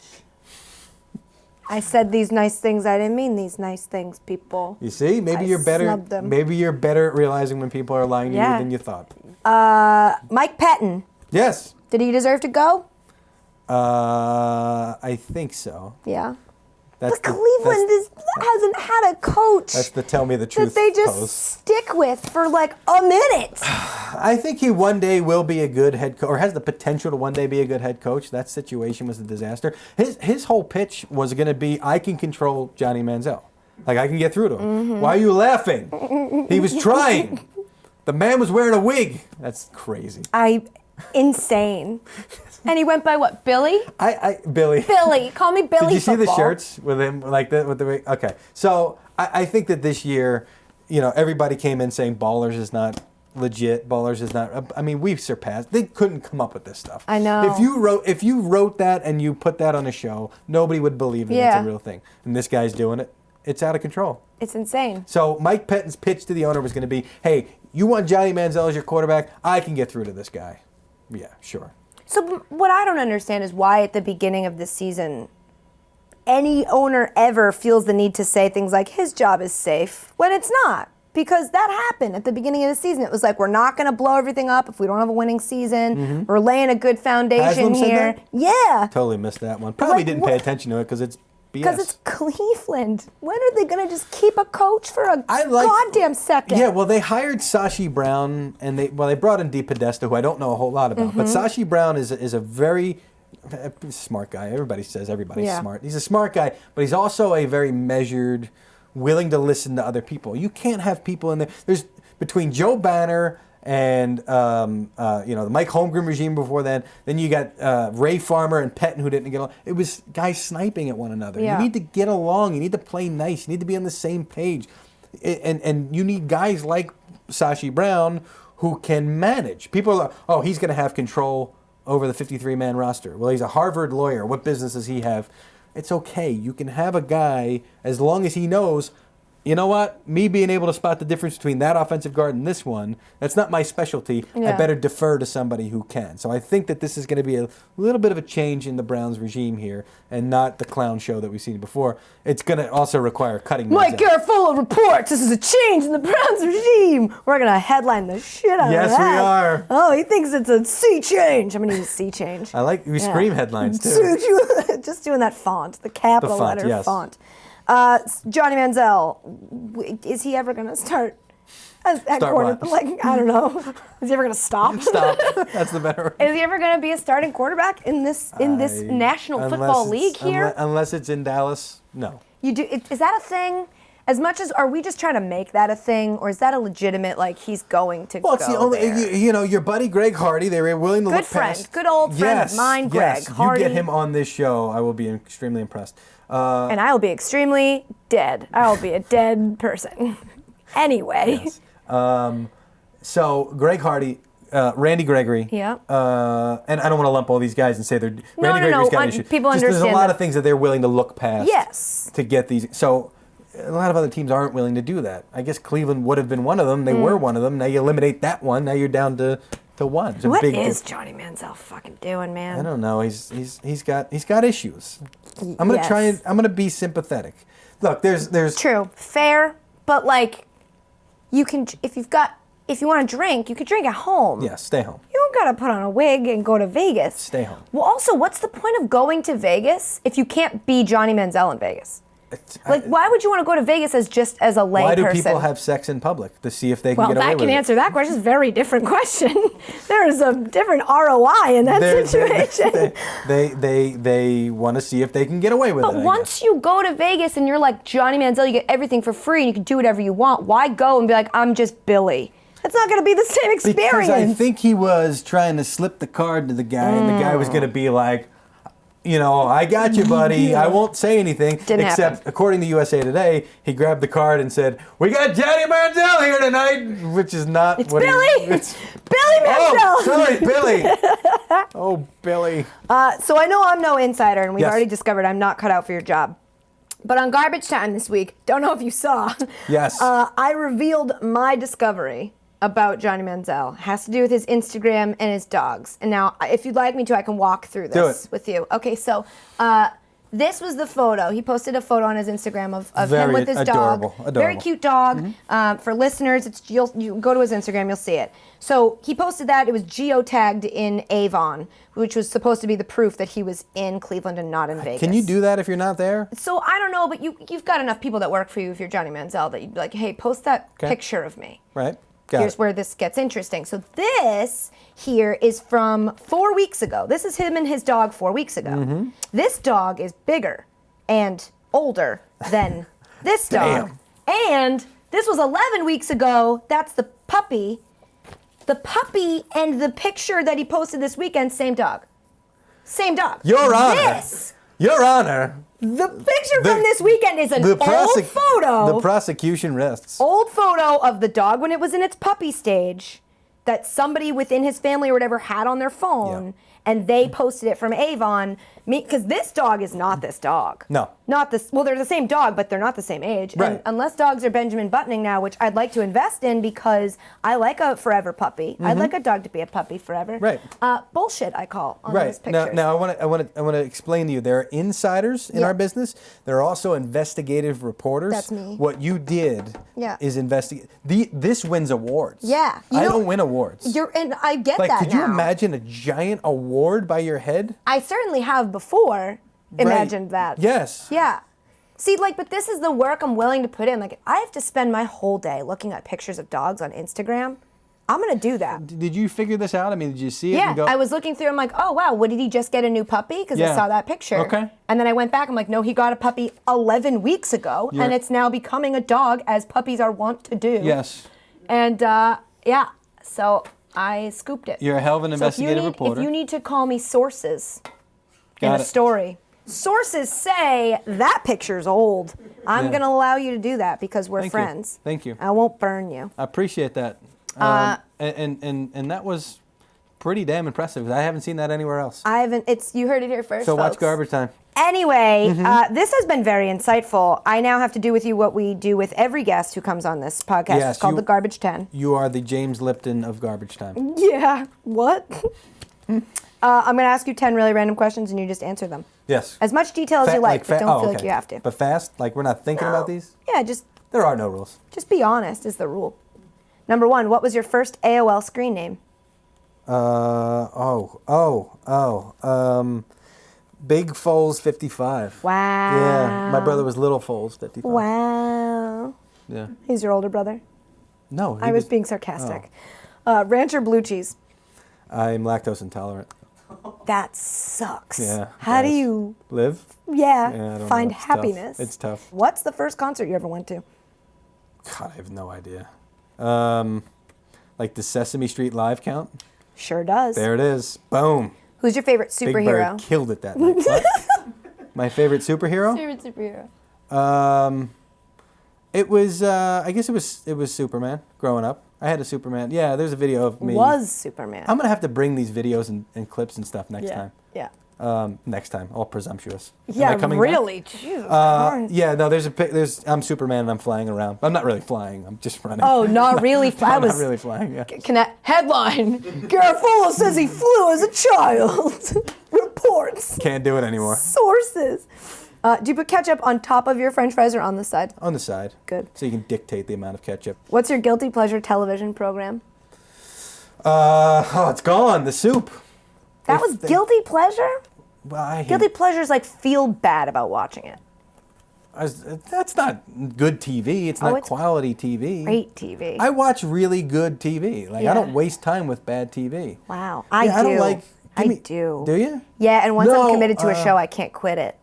I said these nice things. I didn't mean these nice things, people. You see, maybe I you're better. snubbed them. Maybe you're better at realizing when people are lying to Yeah. you than you thought. Mike Pettin, Yes. did he deserve to go? I think so. Yeah. That's But Cleveland hasn't had a coach That's the tell me the truth that they just post. stick with for like a minute. I think he one day will be a good head coach, or has the potential to one day be a good head coach. That situation was a disaster. His whole pitch was going to be, I can control Johnny Manziel. Like, I can get through to him. Mm-hmm. Why are you laughing? He was trying. The man was wearing a wig. That's crazy. Insane. And he went by what, Billy? Billy. Billy. Call me Billy. Did you see the football. shirts with him like that with the wig? Okay. So I think that this year, everybody came in saying Ballers is not legit. Ballers is not. I mean, we've surpassed. They couldn't come up with this stuff. I know. If you wrote that and you put that on a show, nobody would believe it. Yeah. It's a real thing. And this guy's doing it. It's out of control. It's insane. So Mike Pettin's pitch to the owner was going to be, hey, you want Johnny Manziel as your quarterback? I can get through to this guy. Yeah, sure. So what I don't understand is why at the beginning of the season, any owner ever feels the need to say things like his job is safe when it's not. Because that happened at the beginning of the season. It was like, we're not going to blow everything up if we don't have a winning season. We're laying a good foundation Haslam said here. that? Yeah. Totally missed that one. Probably Like, didn't what? pay attention to it because it's BS. Because it's Cleveland. When are they going to just keep a coach for a goddamn second? Yeah, well, they hired Sashi Brown, and they brought in Dee Podesta, who I don't know a whole lot about. But Sashi Brown is a very smart guy. Everybody says everybody's Yeah. smart. He's a smart guy, but he's also a very measured, willing to listen to other people. You can't have people in there. There's between Joe Banner and the Mike Holmgren regime before then. Then you got Ray Farmer and Pettin who didn't get along. It was guys sniping at one another. Yeah. You need to get along. You need to play nice. You need to be on the same page. And you need guys like Sashi Brown who can manage. People are like, oh, he's going to have control over the 53-man roster. Well, he's a Harvard lawyer. What business does he have? It's okay. You can have a guy as long as he knows, you know what? Me being able to spot the difference between that offensive guard and this one, that's not my specialty. I Yeah. better defer to somebody who can. So I think that this is going to be a little bit of a change in the Browns regime here and not the clown show that we've seen before. It's going to also require cutting Mike Manziel. Garafolo reports this is a change in the Browns regime. We're going to headline the shit out Yes, of that. we are. Oh, he thinks it's a sea change. I'm going to use sea change. I like, we scream headlines too. Just doing that font, the capital The font, letter yes. font. Johnny Manziel, is he ever going to start at Start quarter? what? Like, I don't know. Is he ever going to stop? Stop. That's the better. Is he ever going to be a starting quarterback in this National Football League here? Unless it's in Dallas, no. You do? Is that a thing? As much as are we just trying to make that a thing, or is that a legitimate like he's going to? Well, it's go the only there? your buddy Greg Hardy. They were willing to Good look friend, past. good old friend of mine, Greg yes. Hardy. You get him on this show, I will be extremely impressed. And I will be extremely dead. I will be a dead person. Anyway. Yes. So Greg Hardy, Randy Gregory. Yeah. And I don't want to lump all these guys and say they're Randy no, Gregory's got no. issues. People Just there's a understand lot that. of things that they're willing to look past. Yes. To get these. So a lot of other teams aren't willing to do that. I guess Cleveland would have been one of them. They were one of them. Now you eliminate that one. Now you're down to one. It's a What big is Johnny Manziel fucking doing, man? I don't know. He's got issues. I'm gonna try and I'm gonna be sympathetic. Look, there's True, fair, but like, you can if you want to drink, you could drink at home. Yeah, stay home. You don't gotta put on a wig and go to Vegas. Stay home. Well, also, what's the point of going to Vegas if you can't be Johnny Manziel in Vegas? Like, why would you want to go to Vegas as a lay Why do person? people have sex in public to see if they can Well, get away that with can it? answer that question. It's a very different question. There is a different ROI in that situation. They want to see if they can get away with it. But once you go to Vegas and you're like Johnny Manziel, you get everything for free and you can do whatever you want. Why go and be like, I'm just Billy? It's not going to be the same experience. Because I think he was trying to slip the card to the guy, and the guy was going to be like, I got you, buddy. I won't say anything. Didn't except, happen. according to USA Today, he grabbed the card and said, "We got Johnny Manziel here tonight," which is not It's what Billy. it's Billy Manziel. Oh, sorry, Billy. Oh, Billy. So I know I'm no insider, and we've Yes. already discovered I'm not cut out for your job. But on Garbage Time this week, don't know if you saw. Yes. I revealed my discovery about Johnny Manziel. Has to do with his Instagram and his dogs. And now, if you'd like me to, I can walk through Do this it. with you. Okay, so this was the photo. He posted a photo on his Instagram of him Very with his adorable, dog. adorable. Very cute dog. For listeners, you go to his Instagram, you'll see it. So he posted that. It was geotagged in Avon, which was supposed to be the proof that he was in Cleveland and not in Vegas. Can you do that if you're not there? So I don't know, but you've got enough people that work for you if you're Johnny Manziel that you'd be like, hey, post that Okay. picture of me. Right. Got Here's it. where this gets interesting. So this here is from 4 weeks ago. This is him and his dog 4 weeks ago. Mm-hmm. This dog is bigger and older than this dog. Damn. And this was 11 weeks ago. That's the puppy. The puppy and the picture that he posted this weekend, same dog. Same dog. Your Honor. This, Your Honor. the picture from this weekend is an old photo. The prosecution rests. Old photo of the dog when it was in its puppy stage that somebody within his family or whatever had on their phone, and they posted it from Avon. Because this dog is not this dog. No. Not this. Well, they're the same dog, but they're not the same age. Right. And unless dogs are Benjamin Buttoning now, which I'd like to invest in because I like a forever puppy. I'd like a dog to be a puppy forever. Right. Bullshit, I call on those Right. Now, pictures. now I want to explain to you. There are insiders in Yeah. our business. There are also investigative reporters. That's me. What you did Yeah. is investigate. This wins awards. Yeah. You I know- don't win awards. And I get Like, that could you now. imagine a giant award by your head? I certainly have before imagined that. Yes. Yeah. See, but this is the work I'm willing to put in. Like, I have to spend my whole day looking at pictures of dogs on Instagram. I'm going to do that. Did you figure this out? I mean, did you see it Yeah, and go? I was looking through. I'm like, oh, wow, what did he just get a new puppy? Because I Yeah. saw that picture. Okay. And then I went back. I'm like, no, he got a puppy 11 weeks ago. And it's now becoming a dog, as puppies are wont to do. Yes. And, so I scooped it. You're a hell of an investigative reporter. If you need to call me sources in Got a it. story, sources say that picture's old. I'm Yeah. going to allow you to do that because we're Thank you. friends. Thank you. I won't burn you. I appreciate that. And that was pretty damn impressive. I haven't seen that anywhere else. I haven't. You heard it here first. So watch folks. Garbage Time. Anyway, this has been very insightful. I now have to do with you what we do with every guest who comes on this podcast. Yes, It's called you- the Garbage 10. You are the James Lipton of Garbage Time. Yeah. What? I'm going to ask you 10 really random questions and you just answer them. Yes. As much detail as you like, but don't feel like you have to. But fast? Like we're not thinking about these? Yeah, just There are no rules. be honest is the rule. Number 1, what was your first AOL screen name? Big Foles 55. Wow. Yeah, my brother was Little Foles 55. Wow. Yeah. He's your older brother? No, I was being sarcastic. Ranch or blue cheese? I'm lactose intolerant. That sucks. Yeah. How do yes. you, live? yeah, I don't find know. It's tough. happiness? It's tough. What's the first concert you ever went to? God, I have no idea. Like the Sesame Street live count? Sure does. There it is. Boom. Who's your favorite Big superhero? Bird killed it that night. What? My favorite superhero? Favorite superhero. It was. I guess it was Superman. Growing up. I had a Superman. Yeah, there's a video of me. Was Superman. I'm gonna have to bring these videos and clips and stuff next time. Yeah. Next time, all presumptuous. Am Yeah, I coming really. back? Jesus Christ. Yeah, no. I'm Superman and I'm flying around. I'm not really flying. I'm just running. Oh, not really. I'm not really flying. Yeah. Headline: Garafolo says he flew as a child. Reports. Can't do it anymore. Sources. Do you put ketchup on top of your French fries or on the side? On the side. Good. So you can dictate the amount of ketchup. What's your guilty pleasure television program? It's gone. The soup. That was guilty pleasure? Well, I hate, Guilty pleasures like feel bad about watching it. that's not good TV. It's not it's quality TV. Great TV. I watch really good TV. Like Yeah. I don't waste time with bad TV. Wow. Yeah, I do. I don't like. I do. Do you? Yeah, and once No, I'm committed to a show, I can't quit it.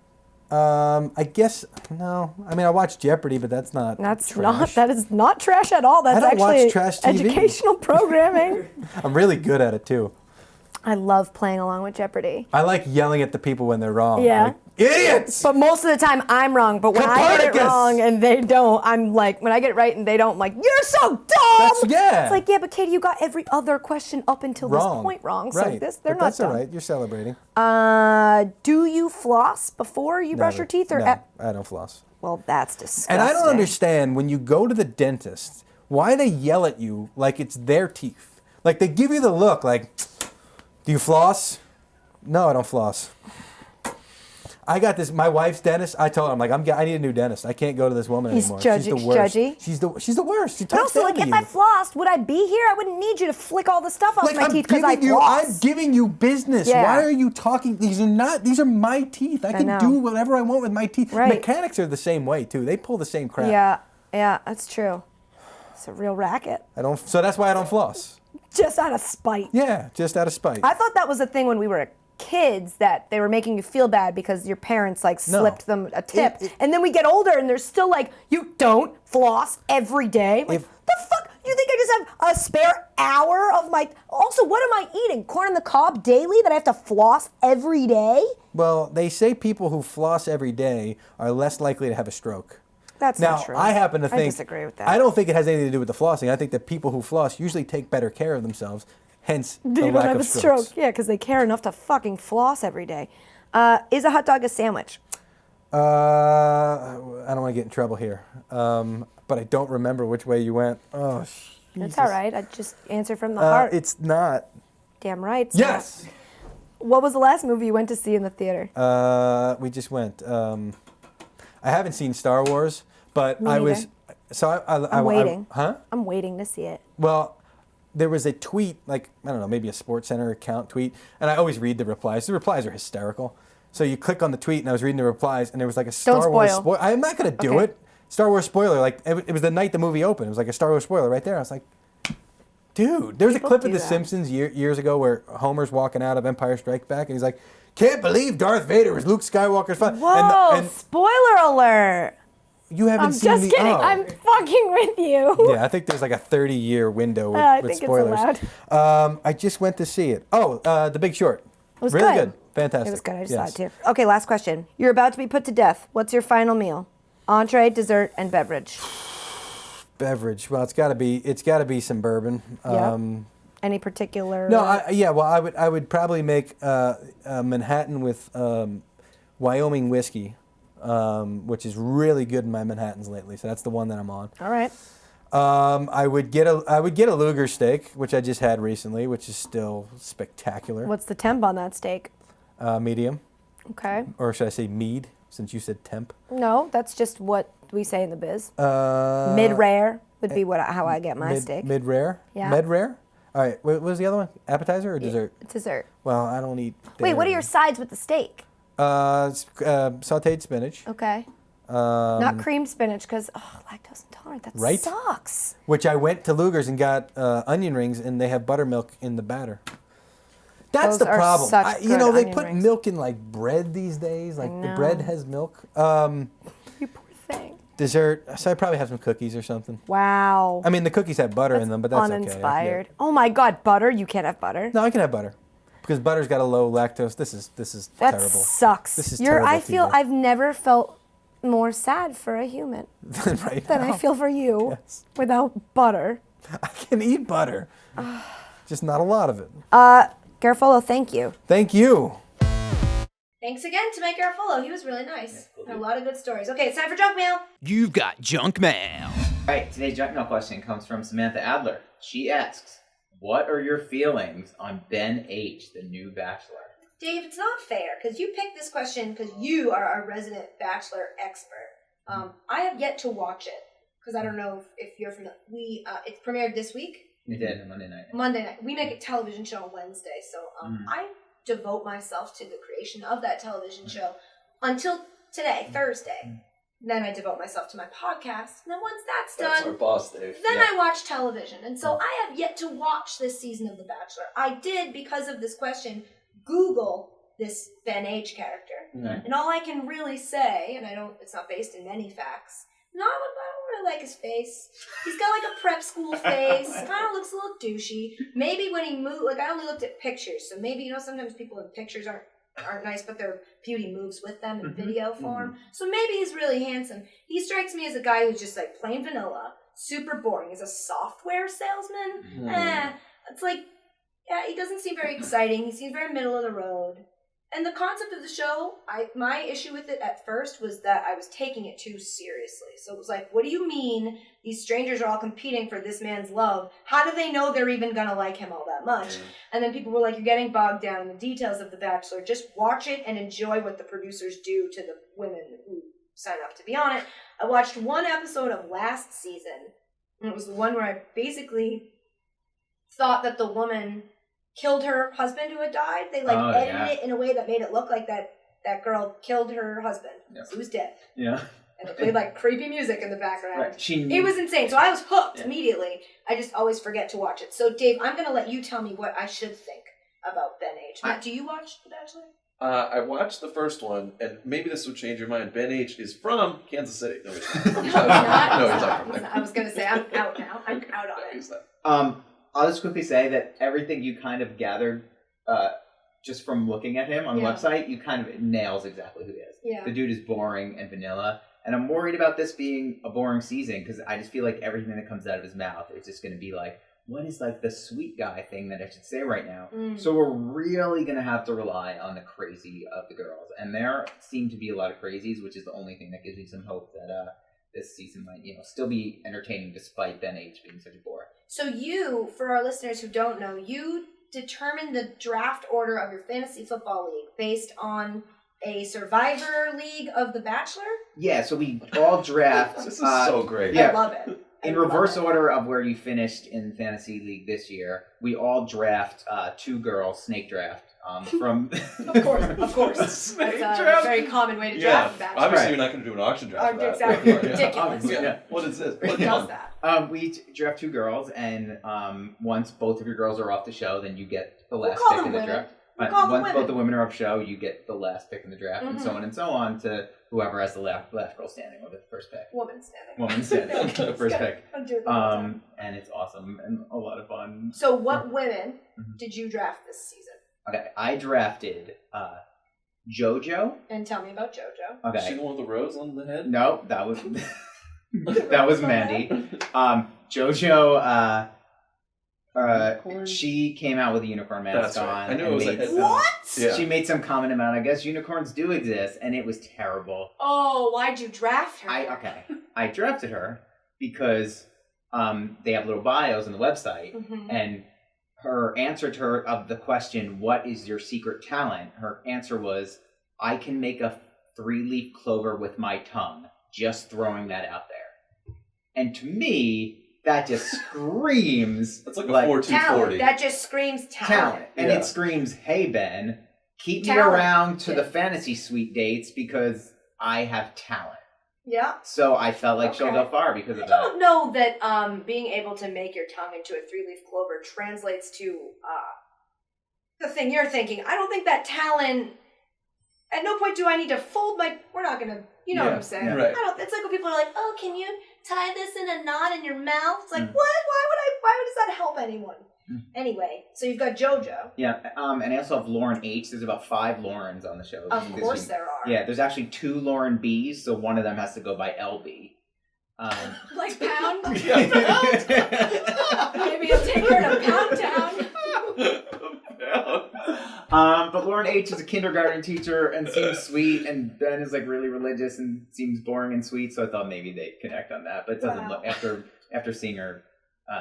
I guess no. I mean, I watch Jeopardy, but that's not. trash. That is not trash at all. That's don't watch actually trash TV. educational programming. I'm really good at it too. I love playing along with Jeopardy. I like yelling at the people when they're wrong. Yeah. Like, idiots! But most of the time I'm wrong. But when I get it Copernicus! wrong and they don't, I'm like, when I get it right and they don't, I'm like, you're so dumb! Yeah. It's like, yeah, but Katie, you got every other question up until this point wrong. So Right. they're But not that's dumb. all right. You're celebrating. Do you floss before you brush your teeth? No, I don't floss. Well, that's disgusting. And I don't understand when you go to the dentist, why they yell at you like it's their teeth. Like they give you the look like, do you floss? No, I don't floss. I got this. My wife's dentist. I told her, I'm like, I need a new dentist. I can't go to this woman He's anymore. judgy- She's the worst. judgy? She's the worst. She But talks also, down like, to if I you. flossed, would I be here? I wouldn't need you to flick all the stuff off my teeth because I I'm floss. giving you business. Yeah. Why are you talking? These are my teeth. I can know. do whatever I want with my teeth. Right. Mechanics are the same way too. They pull the same crap. Yeah, that's true. It's a real racket. So that's why I don't floss. Just out of spite. Yeah, just out of spite. I thought that was a thing when we were kids, that they were making you feel bad because your parents like slipped them a tip. And then we get older and they're still like, you don't floss every day. Like, the fuck? You think I just have a spare hour of my... Also, what am I eating? Corn on the cob daily that I have to floss every day? Well, they say people who floss every day are less likely to have a stroke. That's Now, not true. I happen to think... I disagree with that. I don't think it has anything to do with the flossing. I think that people who floss usually take better care of themselves, hence the They don't lack have of a strokes. stroke. Yeah, because they care enough to fucking floss every day. Is a hot dog a sandwich? I don't want to get in trouble here, but I don't remember which way you went. Oh, That's all right. I just answer from the heart. It's not. Damn right. it's Yes! not. What was the last movie you went to see in the theater? We just went. I haven't seen Star Wars, but Me I neither. was. So I'm waiting. Huh? I'm waiting to see it. Well, there was a tweet, like, I don't know, maybe a Sports Center account tweet, and I always read the replies. The replies are hysterical. So you click on the tweet, and I was reading the replies, and there was like a Star Wars spoil. spoiler. I'm not going to do Okay. it. Star Wars spoiler, like, it was the night the movie opened. It was like a Star Wars spoiler right there. I was like, dude. There was a People clip of do The that. Simpsons years ago where Homer's walking out of Empire Strikes Back, and he's like, can't believe Darth Vader is Luke Skywalker's father. Whoa! And Spoiler alert! you haven't I'm seen just the... kidding. oh. I'm fucking with you. Yeah, I think there's like a 30-year window with, I with think it's spoilers. I just went to see it. Oh, The Big Short. It was really good. Fantastic. It was good. I just Yes. saw it too. Okay, last question. You're about to be put to death. What's your final meal? Entree, dessert, and beverage. Beverage. Well, it's got to be some bourbon. Yeah. Any particular? No, I would probably make a Manhattan with Wyoming whiskey, which is really good in my Manhattans lately. So that's the one that I'm on. All right. I would get a Luger steak, which I just had recently, which is still spectacular. What's the temp on that steak? Medium, Okay. or should I say mead, since you said temp. No, that's just what we say in the biz. Uh, Mid rare would be how I get my steak. Mid rare. Yeah. Mid rare. All right. What was the other one? Appetizer or dessert? Dessert. Well, I don't eat. Wait, what are dairy. your sides with the steak? Sautéed spinach. Okay. Not creamed spinach because lactose intolerant. That Right? sucks. Which I went to Luger's and got onion rings, and they have buttermilk in the batter. That's Those the are problem. such You good know, they onion put rings. milk in like bread these days. Like the know. bread has milk. You poor thing. Dessert. So I probably have some cookies or something. Wow. I mean, the cookies have butter in them, but that's okay. uninspired. Yeah. Oh my God, butter! You can't have butter. No, I can have butter because butter's got a low lactose. This is That terrible. sucks. This is I terrible feel TV. I've never felt more sad for a human right than now. I feel for you Yes. without butter. I can eat butter. Just not a lot of it. Garafolo, thank you. Thank you. Thanks again to Mike Garafolo. He was really nice. Had a lot of good stories. Okay, it's time for junk mail. You've got junk mail. All right, today's junk mail question comes from Samantha Adler. She asks, what are your feelings on Ben H., the new Bachelor? Dave, it's not fair because you picked this question because you are our resident Bachelor expert. I have yet to watch it because I don't know if you're familiar. It premiered this week. It did on Monday night. Monday night. We make a television show on Wednesday, so I devote myself to the creation of that television show until today, Thursday. Then I devote myself to my podcast, and then once that's That's done, our boss, Dave. then I watch television. And so I have yet to watch this season of The Bachelor. I did, because of this question, Google this Ben H. character. And all I can really say, and it's not based in any facts, I don't really like his face. He's got like a prep school face. Kind of looks a little douchey. Maybe when he moved, like I only looked at pictures, so maybe, sometimes people in pictures aren't nice, but their beauty moves with them in video form. So maybe he's really handsome. He strikes me as a guy who's just like plain vanilla, super boring. He's a software salesman. It's like, he doesn't seem very exciting. He seems very middle of the road. And the concept of the show, my issue with it at first was that I was taking it too seriously. So it was like, what do you mean these strangers are all competing for this man's love? How do they know they're even going to like him all that much? And then people were like, you're getting bogged down in the details of The Bachelor. Just watch it and enjoy what the producers do to the women who sign up to be on it. I watched one episode of last season, and it was the one where I basically thought that the woman killed her husband who had died. They edited it in a way that made it look like that girl killed her husband. Yeah. He was dead. Yeah. And they played like creepy music in the background. Right. It was insane. So I was hooked immediately. I just always forget to watch it. So Dave, I'm going to let you tell me what I should think about Ben H. Matt, do you watch The Bachelor? I watched the first one, and maybe this would change your mind. Ben H. is from Kansas City. No, he's not. No, he's not. No, he's not from there. I was going to say, I'm out now. I'm out on it. I'll just quickly say that everything you kind of gathered just from looking at him on the website, you kind of nails exactly who he is. Yeah. The dude is boring and vanilla. And I'm worried about this being a boring season because I just feel like everything that comes out of his mouth is just going to be like, what is like the sweet guy thing that I should say right now? So we're really going to have to rely on the crazy of the girls. And there seem to be a lot of crazies, which is the only thing that gives me some hope that this season might, still be entertaining despite Ben H. being such a bore. So you, for our listeners who don't know, you determined the draft order of your fantasy football league based on a Survivor League of The Bachelor? Yeah, so we all draft. This is so great. Yeah. I love it. In reverse order of where you finished in Fantasy League this year, we all draft 2 girls, snake draft, from... Of course. Snake That's a draft? very common way to draft The Bachelor. Obviously, you're not going to do an auction draft for that. Exactly. Yeah. Ridiculous. Yeah. What is this? Who What does fun. that? We draft 2 girls, and once both of your girls are off the show, then you get the last call pick them in the women. draft. We'll call them Once women. both the women are off the show, you get the last pick in the draft, and so on to whoever has the last girl standing or the first pick. Woman standing. Woman standing, the first pick. I'm doing that all the time. And it's awesome and a lot of fun. So what women did you draft this season? Okay, I drafted JoJo. And tell me about JoJo. Okay. Is she the one with the rose on the head? No, that was that was Mandy. JoJo. She came out with a unicorn mask That's right. on. I knew and it was a made head. some- What? Yeah. She made some comment about, I guess unicorns do exist, and it was terrible. Oh, why'd you draft her? I drafted her because they have little bios on the website, and her answer to her of the question, "What is your secret talent?" Her answer was, "I can make a 3-leaf clover with my tongue." Just throwing that out there, and to me, that just screams. That's like a 4-2-40. That just screams talent. And Yeah. it screams, "Hey Ben, keep me Talent. around to the Yeah. fantasy suite dates because I have talent." Yeah. So I felt like she'll Okay. go far because I of that. don't know that being able to make your tongue into a 3-leaf clover translates to the thing you're thinking. I don't think that talent. At no point do I need to fold my. We're not gonna. You know what I'm saying? Yeah, right. I don't. It's like when people are like, "Oh, can you tie this in a knot in your mouth?" It's like, what? Why does that help anyone? Anyway, so you've got JoJo. Yeah, and I also have Lauren H. There's about 5 Laurens on the show. Of course there are. Yeah, there's actually 2 Lauren B's, so one of them has to go by LB. Like Pound? Yeah, Maybe you'll take her to Pound Town. But Lauren H is a kindergarten teacher and seems sweet, and Ben is like really religious and seems boring and sweet. So I thought maybe they'd connect on that, but it doesn't look after seeing her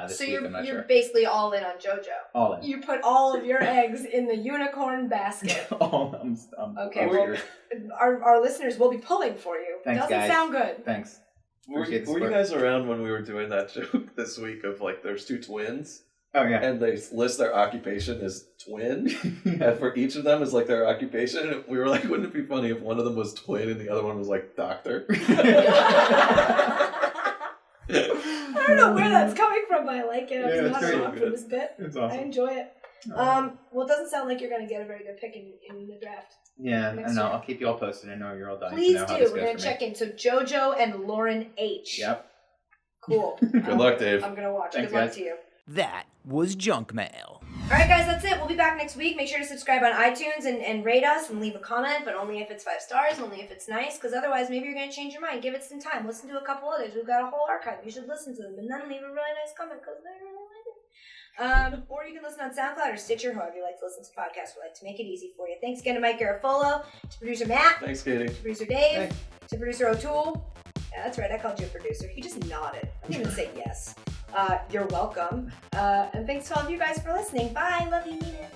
this week. I'm not you're sure. basically all in on JoJo. All in. You put all of your eggs in the unicorn basket. Okay, well, our listeners will be pulling for you. Thanks, Doesn't guys. sound good. Thanks. Were you guys around when we were doing that joke this week of like there's two twins? Oh yeah. And they list their occupation as twin, and for each of them is like their occupation. And we were like, wouldn't it be funny if one of them was twin and the other one was like doctor? I don't know where that's coming from, but I like it. I was not around for this bit. It's awesome. I enjoy it. Well, it doesn't sound like you're going to get a very good pick in the draft. Yeah, I next know. year. I'll keep you all posted. I know you're all dying Please to know how do. this We're goes going for to check in. So JoJo and Lauren H. Yep. Cool. Good luck, Dave. I'm going to watch. Thanks, Good luck guys. to you. That was junk mail. All right, guys, that's it. We'll be back next week. Make sure to subscribe on iTunes and rate us and leave a comment, but only if it's 5 stars, only if it's nice, because otherwise maybe you're going to change your mind. Give it some time. Listen to a couple others. We've got a whole archive. You should listen to them, and then leave a really nice comment, because they really like it. Or you can listen on SoundCloud or Stitcher, however you like to listen to podcasts. We like to make it easy for you. Thanks again to Mike Garafolo, to producer Matt, Thanks, Katie. to producer Dave, to producer O'Toole. Yeah, that's right. I called you a producer. He just nodded. I didn't even say yes. You're welcome. And thanks to all of you guys for listening. Bye. Love you. Mean it.